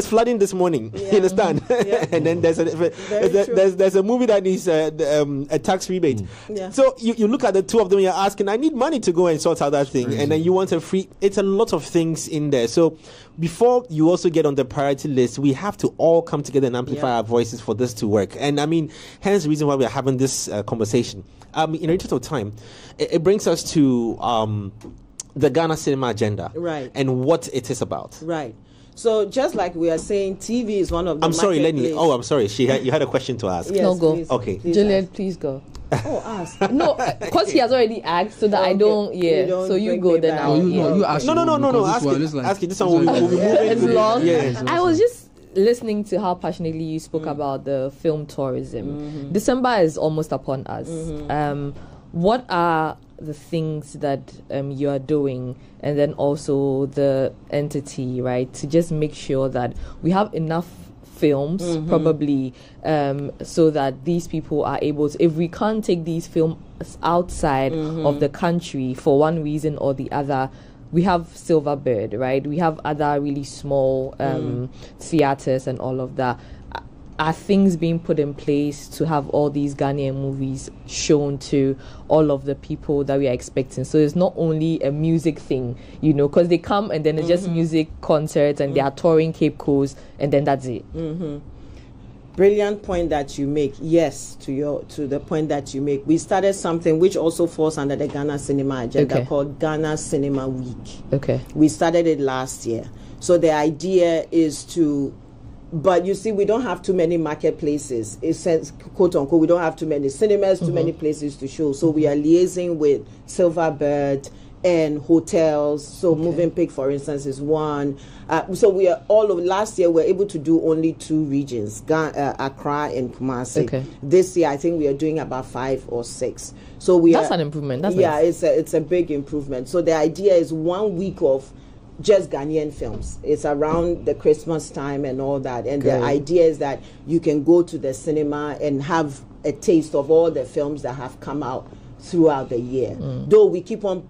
flooding this morning. You understand? And then there's a movie that needs a tax rebate. So you look at the two of them, you're asking, I need money to go and sort out that thing, and then you want a free. It's a lot of things in there. So before you also get on the priority list, we have to all come together and amplify our voices for this to work. And I mean, hence the reason why we are having this conversation. In the interest of time, it brings us to the Ghana cinema agenda, right, and what it is about. Right. So just like we are saying, TV is one of the. I'm sorry, Lenny. Oh, I'm sorry. You had a question to ask. Yes, no, go. Please, okay, please Juliet, ask. please go. Oh, ask. No, because he has already asked, so that I don't. Yeah. So you go then. You ask. No. Ask it. Ask it. This one will be moving. It's long. Yeah. I was just listening to how passionately you spoke about the film tourism. December is almost upon us. What are the things that you are doing, and then also the entity, right, to just make sure that we have enough films, probably, so that these people are able to, if we can't take these films outside of the country for one reason or the other, we have Silverbird, right? We have other really small theaters and all of that. Are things being put in place to have all these Ghanaian movies shown to all of the people that we are expecting? So it's not only a music thing, because they come and then it's just music concerts and they are touring Cape Coast and then that's it. Brilliant point that you make. Yes, to the point that you make. We started something which also falls under the Ghana Cinema agenda called Ghana Cinema Week. Okay. We started it last year. So the idea is to. But you see, we don't have too many marketplaces. It says, quote unquote, we don't have too many cinemas, too many places to show. So we are liaising with Silverbird and hotels. So Moving Pig, for instance, is one. So we are last year we were able to do only 2 regions, Accra and Kumasi. Okay. This year, I think we are doing about 5 or 6. So that's an improvement. That's nice. It's a big improvement. So the idea is 1 week of just Ghanaian films. It's around the Christmas time and all that. And the idea is that you can go to the cinema and have a taste of all the films that have come out throughout the year. Though we keep on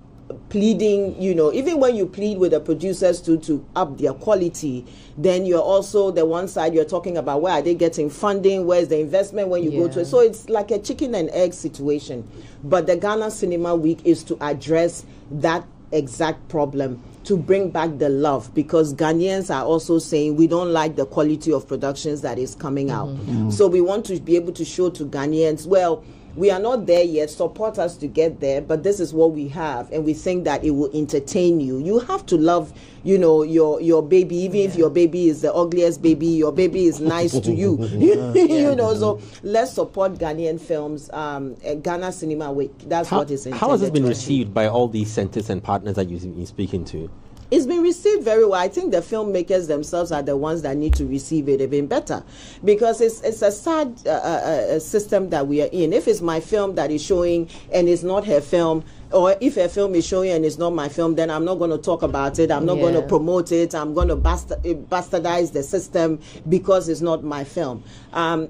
pleading, even when you plead with the producers to up their quality, then you're also the one side you're talking about where are they getting funding, where's the investment when you go to it. So it's like a chicken and egg situation. But the Ghana Cinema Week is to address that exact problem, to bring back the love, because Ghanaians are also saying we don't like the quality of productions that is coming out. So we want to be able to show to Ghanaians, well, we are not there yet, support us to get there, but this is what we have, and we think that it will entertain you. You have to love, your baby, even if your baby is the ugliest baby, your baby is nice to you. So let's support Ghanaian films. Ghana Cinema Week, that's what is intended. How has this been received by all these centers and partners that you've been speaking to? It's been received very well. I think the filmmakers themselves are the ones that need to receive it even better, because it's a sad system that we are in. If it's my film that is showing and it's not her film, or if her film is showing and it's not my film, then I'm not going to talk about it. I'm not going to promote it. I'm going to bastardize the system because it's not my film.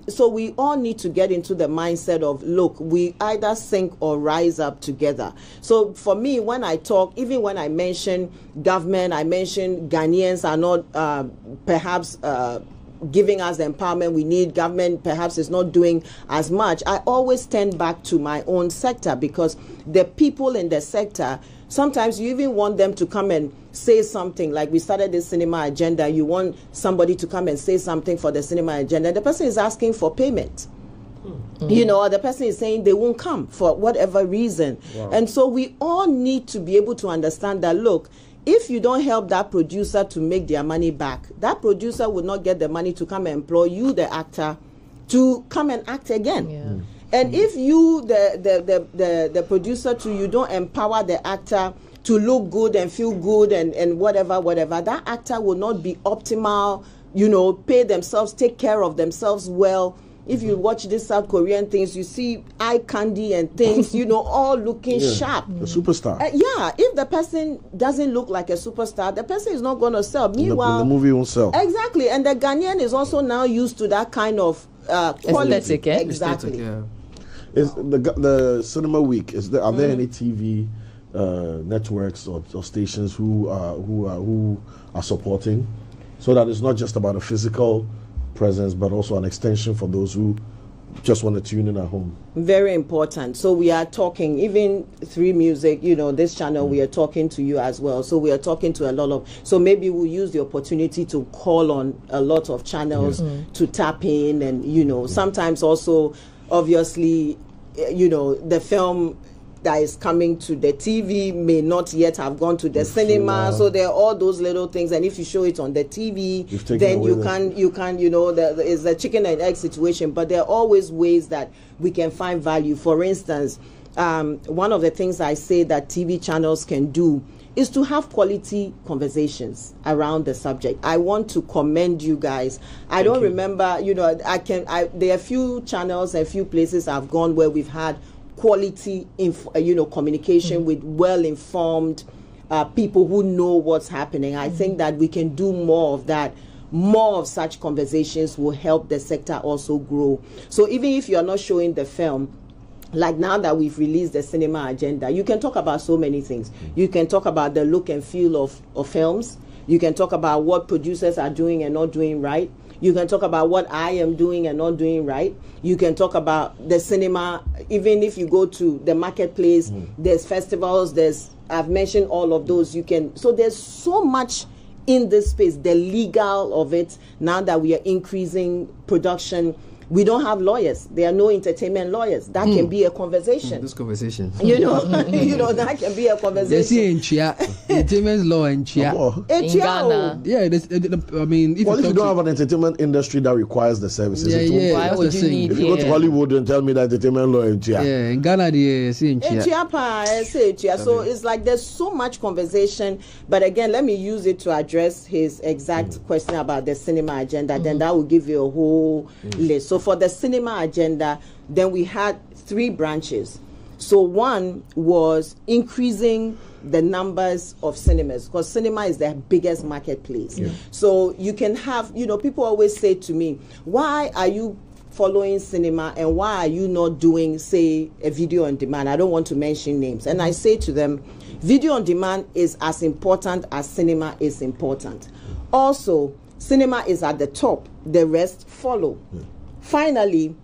So we all need to get into the mindset of, look, we either sink or rise up together. So for me, when I talk, even when I mention government, I mention Ghanaians are not perhaps giving us the empowerment we need, government perhaps is not doing as much, I always stand back to my own sector, because the people in the sector, sometimes you even want them to come and say something. Like we started this cinema agenda, you want somebody to come and say something for the cinema agenda. The person is asking for payment. Or the person is saying they won't come for whatever reason. Wow. And so we all need to be able to understand that, look, if you don't help that producer to make their money back, that producer will not get the money to come and employ you, the actor, to come and act again. Yeah. And if you, the producer, you don't empower the actor to look good and feel good and whatever, that actor will not be optimal, pay themselves, take care of themselves well. If you watch these South Korean things, you see eye candy and things, all looking sharp. A superstar. If the person doesn't look like a superstar, the person is not going to sell. Meanwhile, the movie won't sell. Exactly. And the Ghanaian is also now used to that kind of quality. Aesthetic, Exactly. Is the Cinema Week, are there any TV networks or stations who are supporting, so that it's not just about a physical presence, but also an extension for those who just want to tune in at home? Very important. So we are talking, even through music, this channel, we are talking to you as well. So we are talking to a lot of, so maybe we'll use the opportunity to call on a lot of channels to tap in, and, sometimes also, obviously, the film that is coming to the TV may not yet have gone to the cinema. So there are all those little things, and if you show it on the TV, then you can it's a chicken and egg situation. But there are always ways that we can find value. For instance, one of the things I say that TV channels can do is to have quality conversations around the subject. I want to commend you guys. I don't remember, there are a few channels and a few places I've gone where we've had quality communication with well-informed people who know what's happening. I think that we can do more of that. More of such conversations will help the sector also grow. So even if you're not showing the film, like now that we've released the cinema agenda, you can talk about so many things. You can talk about the look and feel of films. You can talk about what producers are doing and not doing right. You can talk about what I am doing and not doing right. You can talk about the cinema. Even if you go to the marketplace, there's festivals, I've mentioned all of those. So there's so much in this space, the legal of it. Now that we are increasing production, we don't have lawyers. There are no entertainment lawyers. That can be a conversation. This conversation. That can be a conversation. Entertainment law in Ghana. Yeah, I mean, if you don't have an entertainment industry that requires the services, why would you need? If you go to Hollywood and tell me that entertainment law in Chia. Yeah, in Ghana, so it's like there's so much conversation. But again, let me use it to address his exact question about the cinema agenda. Then that will give you a whole list. So for the cinema agenda, then we had 3 branches. So one was increasing the numbers of cinemas, because cinema is the biggest marketplace. Yeah. So you can have, people always say to me, why are you following cinema and why are you not doing, say, a video on demand? I don't want to mention names. And I say to them, video on demand is as important as cinema is important. Also, cinema is at the top, the rest follow. Finally,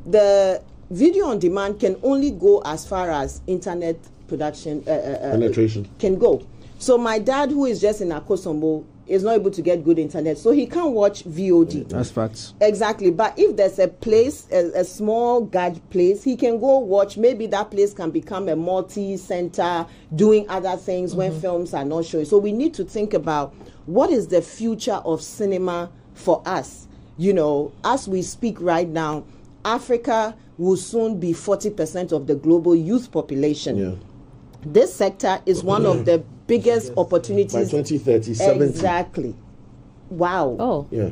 the video on demand can only go as far as internet production penetration can go. So my dad, who is just in Akosombo, is not able to get good internet, so he can't watch VOD. That's facts. Exactly. But if there's a place, a small guide place, he can go watch. Maybe that place can become a multi-center doing other things when films are not showing. So we need to think about what is the future of cinema for us. You know, as we speak right now, Africa will soon be 40% of the global youth population. Yeah. This sector is one of the biggest opportunities. By 2030, 70. Exactly. Wow. Oh, Yeah.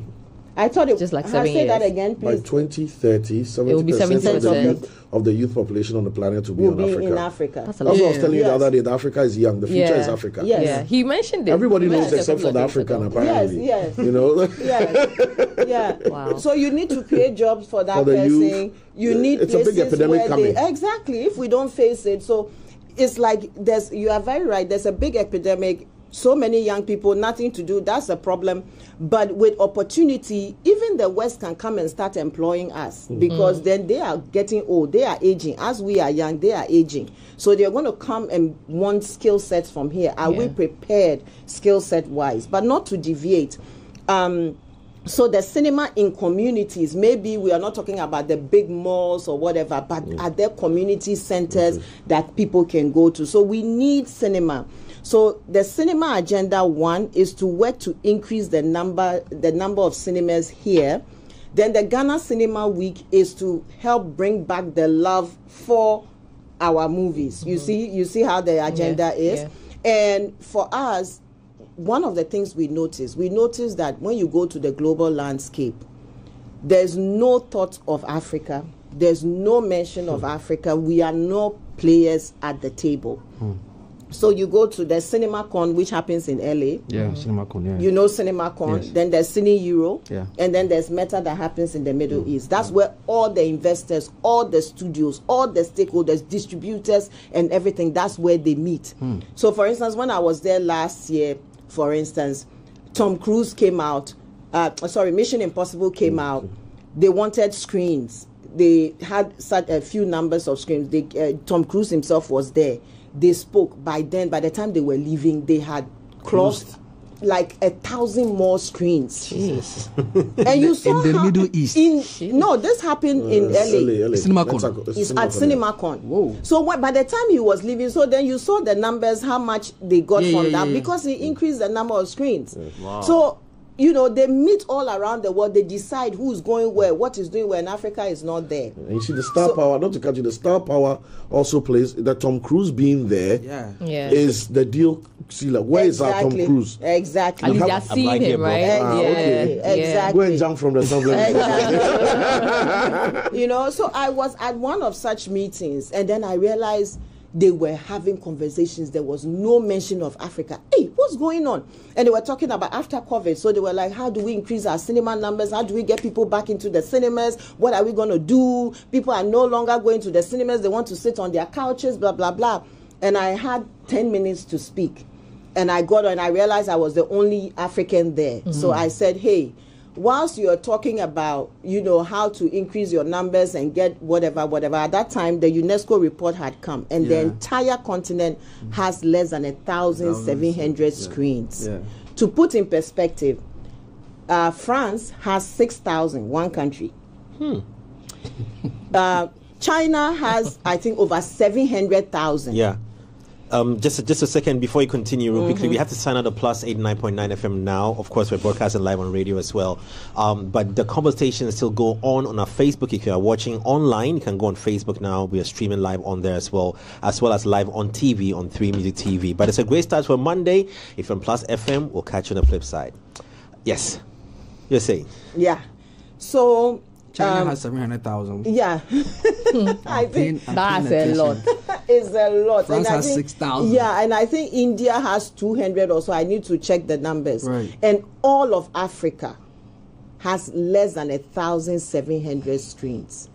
I thought it Just like Can 7 I say that years. again, By please? 2030, 70% It will be 70%. of the youth population on the planet will be Will on be Africa. in Africa. that's a That's lot. what I was telling you the Yes. other day. That Africa is young. The future Yeah. is Africa. Yes. Yeah, he mentioned it. Everybody knows Yes, except for the couple of days African, ago. apparently. Yes, yes. You know? Yes. Yeah. Wow. So you need to create jobs for that For the person. youth. You need It's a big places epidemic where coming. exactly. If we don't face it, so it's like you are very right. There's a big epidemic. So many young people, nothing to do. That's a problem. But with opportunity, even the West can come and start employing us because then they are getting old. They are aging. As we are young, they are aging. So they're going to come and want skill sets from here. Are we Yeah. prepared skill set wise? But not to deviate. So the cinema in communities, maybe we are not talking about the big malls or whatever, but are there community centers that people can go to? So we need cinema. So the cinema agenda 1 is to work to increase the number of cinemas here. Then the Ghana Cinema Week is to help bring back the love for our movies. You see how the agenda is. yeah. And for us, one of the things we notice that when you go to the global landscape, there's no thought of Africa. There's no mention of Africa. We are no players at the table. So you go to the CinemaCon, which happens in LA. Yeah, CinemaCon, yeah. You know CinemaCon. Yes. Then there's Cine Euro. Yeah. And then there's Meta that happens in the Middle East. That's where all the investors, all the studios, all the stakeholders, distributors, and everything, that's where they meet. So for instance, when I was there last year, for instance, Tom Cruise came out. Mission Impossible came out. They wanted screens. They had such a few numbers of screens. Tom Cruise himself was there. They spoke. By the time they were leaving, they had closed like 1,000 more screens. Jesus. And you saw In the how- Middle East. No, this happened in LA. LA. CinemaCon. It's at CinemaCon. Whoa. So by the time he was leaving, so then you saw the numbers, how much they got from that, yeah. because he increased the number of screens. Wow. So, they meet all around the world. They decide who's going where, what is doing where, and Africa is not there. And you see the star power, not to cut you, the star power also plays, that Tom Cruise being there Yeah. is the deal. See, like, where is our Tom Cruise? Exactly. At least have- they're I'm seeing right here, him, bro. right? okay. Exactly. Go and jump from the subway. Exactly. So I was at one of such meetings, and then I realized they were having conversations. There was no mention of Africa. Hey, what's going on? And they were talking about after COVID. So they were like, how do we increase our cinema numbers? How do we get people back into the cinemas? What are we going to do? People are no longer going to the cinemas. They want to sit on their couches, blah, blah, blah. And I had 10 minutes to speak. And I got on, and I realized I was the only African there. So I said, hey, whilst you're talking about, how to increase your numbers and get whatever, at that time, the UNESCO report had come, and the entire continent has less than 1,700 screens. Yeah. To put in perspective, France has 6,000, one country. China has, I think, over 700,000. Yeah. Just a second before you continue, real quickly, we have to sign out the Plus 89.9 FM now. Of course, we're broadcasting live on radio as well. But the conversation still go on our Facebook. If you are watching online, you can go on Facebook now. We are streaming live on there as well as live on TV on 3 Music TV. But it's a great start for Monday. If you're on Plus FM, we'll catch you on the flip side. Yes, you're saying. Yeah. So China has 700,000. yeah, I think That's a lot. it's a lot. France I has think, 6,000. Yeah, and I think India has 200 or so. I need to check the numbers. Right. And all of Africa has less than 1,700 screens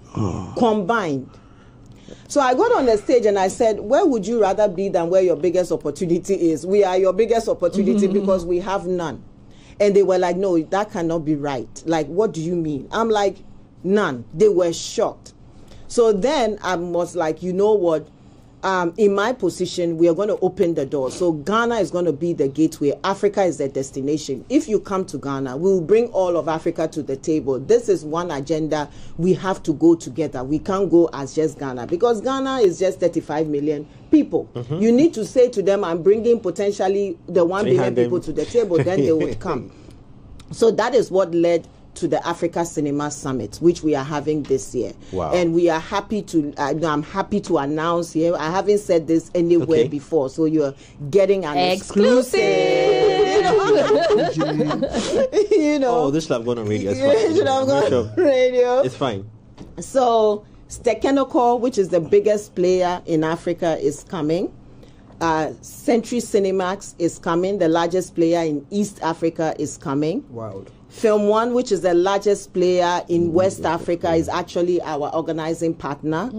combined. So I got on the stage and I said, where would you rather be than where your biggest opportunity is? We are your biggest opportunity because we have none. And they were like, no, that cannot be right. Like, what do you mean? I'm like, none. They were shocked. So then I was like, you know what? In my position, we are going to open the door. So Ghana is going to be the gateway. Africa is the destination. If you come to Ghana, we will bring all of Africa to the table. This is one agenda. We have to go together. We can't go as just Ghana, because Ghana is just 35 million people. You need to say to them, I'm bringing potentially the 1 billion people to the table, then they would come. So that is what led to the Africa Cinema Summit, which we are having this year. Wow. And we are happy to, I'm happy to announce here, I haven't said this anywhere before, so you're getting an exclusive. You know. Oh, this should have gone on radio. It's fine. Should have gone on radio. It's fine. So, Stekenoko, which is the biggest player in Africa, is coming. Century Cinemax is coming. The largest player in East Africa is coming. Wow. Film One, which is the largest player in West Africa, is actually our organizing partner.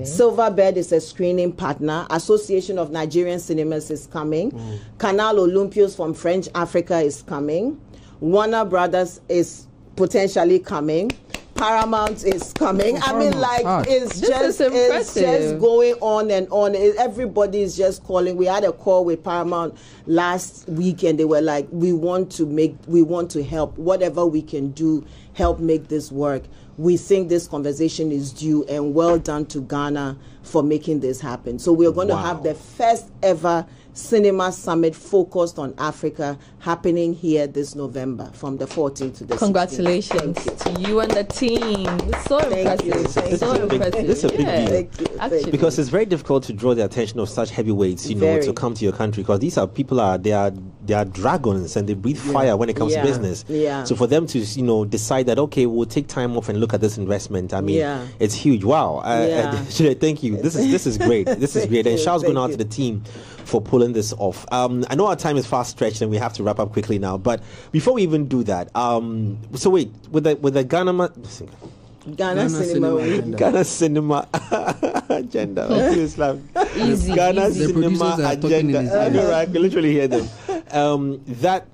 Silverbird is a screening partner. Association of Nigerian Cinemas is coming. Canal Olympios from French Africa is coming. Warner Brothers is potentially coming. Paramount is coming. I mean, like, it's just going on and on. Everybody is just calling. We had a call with Paramount last week, and they were like, we want to help. Whatever we can do, help make this work. We think this conversation is due, and well done to Ghana for making this happen. So we're going to have the first ever Cinema Summit focused on Africa happening here this November from the 14th to the 16th. Congratulations to you and the team. It's so impressive. This is a big deal. Actually. Because it's very difficult to draw the attention of such heavyweights, to come to your country, because these are people they are dragons, and they breathe fire when it comes to business. So for them to decide that, okay, we'll take time off and look at this investment, I mean, it's huge. Wow. Juliet, thank you. This is great. This is great. And shouts going out to the team for pulling this off. I know our time is fast stretched and we have to wrap up quickly now, but before we even do that, so wait, with the Ghana Cinema agenda. Easy. Ghana The Cinema producers are talking in his agenda. I ear. know, right? I can literally hear them. That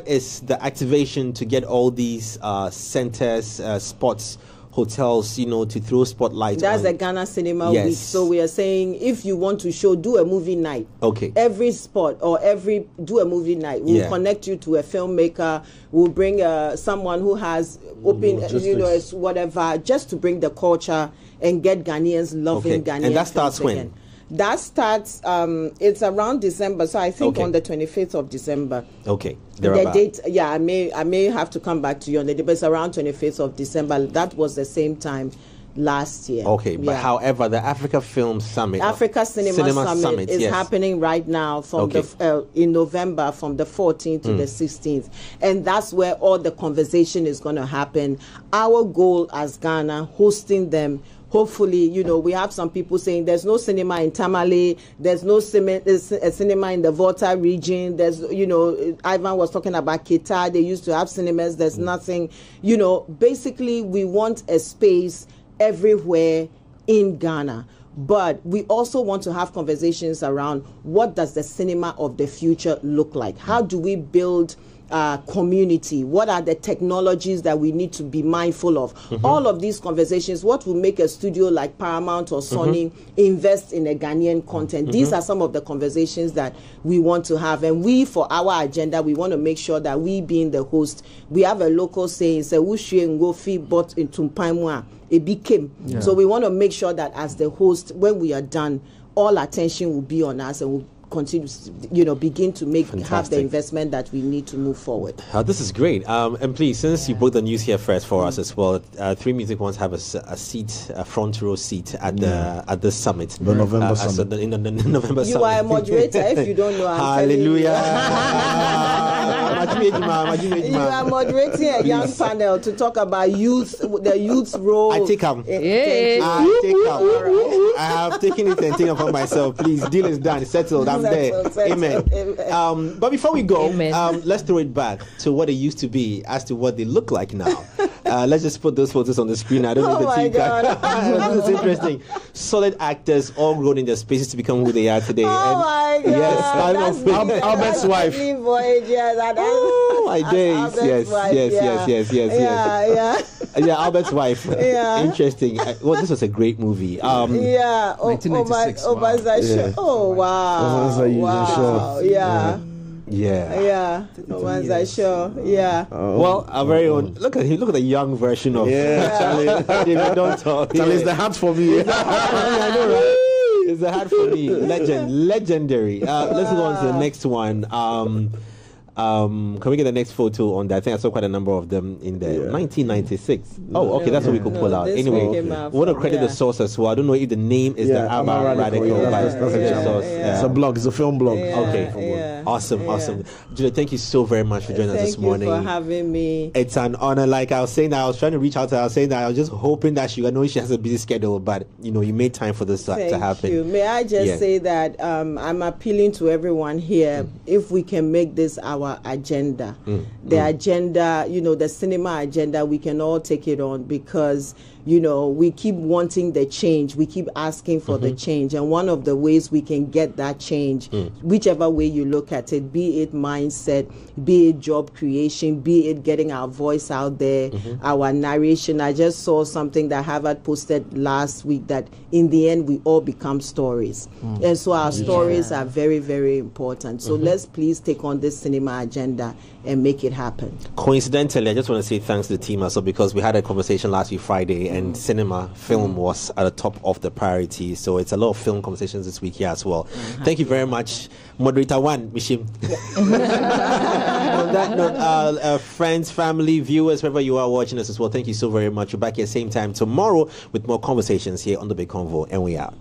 is the activation to get all these centers, spots, hotels, to throw spotlight. That's on. the Ghana Cinema Week. So we are saying, if you want to do a movie night. Okay. Every spot or do a movie night. We'll connect you to a filmmaker. We'll bring someone who has whatever, just to bring the culture and get Ghanaians loving Ghanaian. And that starts when? Again. That starts, it's around December, so I think on the 25th of December. Okay. The date, I may have to come back to you on the date, but it's around 25th of December. That was the same time last year. Okay, but however, the Africa Film Summit, Africa Cinema Summit is happening right now from in November, from the 14th to the 16th, and that's where all the conversation is going to happen. Our goal as Ghana, hosting them. Hopefully, we have some people saying there's no cinema in Tamale, there's no cinema in the Volta region. There's, Ivan was talking about Kita. They used to have cinemas. There's nothing. Basically, we want a space everywhere in Ghana. But we also want to have conversations around what does the cinema of the future look like? How do we build community? What are the technologies that we need to be mindful of? All of these conversations, what will make a studio like Paramount or Sony invest in a Ghanaian content? These are some of the conversations that we want to have. And we, for our agenda, we want to make sure that we, being the host, we have a local saying, so we want to make sure that as the host, when we are done, all attention will be on us, and we'll continue, begin to have the investment that we need to move forward. This is great. And please, since you broke the news here first for us as well, Three Music Ones have a seat, a front row seat at the summit. The November summit. In the November summit. You are a moderator if you don't know. Hallelujah. You are moderating a young panel to talk about the youth's role. I take them. I have taken it and taken it for myself. Please, deal is done, settled. I'm there. Amen. But before we go, let's throw it back to what it used to be as to what they look like now. Let's just put those photos on the screen. I don't know the team card. This is interesting. Solid actors, all grown in their spaces to become who they are today. My God. Yes, Albert's wife. Voyage, Oh my days! Yes. Yeah, Albert's wife. Yeah. Interesting. Well, this was a great movie. 1996. Oh wow! Wow! Yeah. Well, our very own. Look at the young version of. Charlie. David, don't talk. Charlie's the hat for me. I know, right? It's a hat for me. Legendary. Let's go on to the next one. Can we get the next photo on that? I think I saw quite a number of them in there. 1996. Oh, okay, that's what we could pull out. Anyway, we want to credit the source as well. I don't know if the name is the Abba Radical. That's the source. It's a blog. It's a film blog. Okay. Awesome. Juliet, thank you so very much for joining us this morning. Thank you for having me. It's an honor. Like I was saying, that I was trying to reach out to her. I was saying that I was just hoping that I know she has a busy schedule, but you made time for this to happen. Thank you. May I just say that I'm appealing to everyone here. If we can make this our agenda, the agenda, the cinema agenda, we can all take it on, because we keep wanting the change, we keep asking for the change, and one of the ways we can get that change, whichever way you look at it, be it mindset, be it job creation, be it getting our voice out there, our narration. I just saw something that Harvard posted last week, that in the end we all become stories, and so our stories are very, very important. So let's please take on this cinema agenda and make it happen. Coincidentally, I just want to say thanks to the team also, because we had a conversation last week Friday, and film was at the top of the priority. So it's a lot of film conversations this week here as well. Thank you very much, Moderator One, Mishim. On that note, friends, family, viewers, wherever you are watching us as well, thank you so very much. We're back here same time tomorrow with more conversations here on the Big Convo, and we out.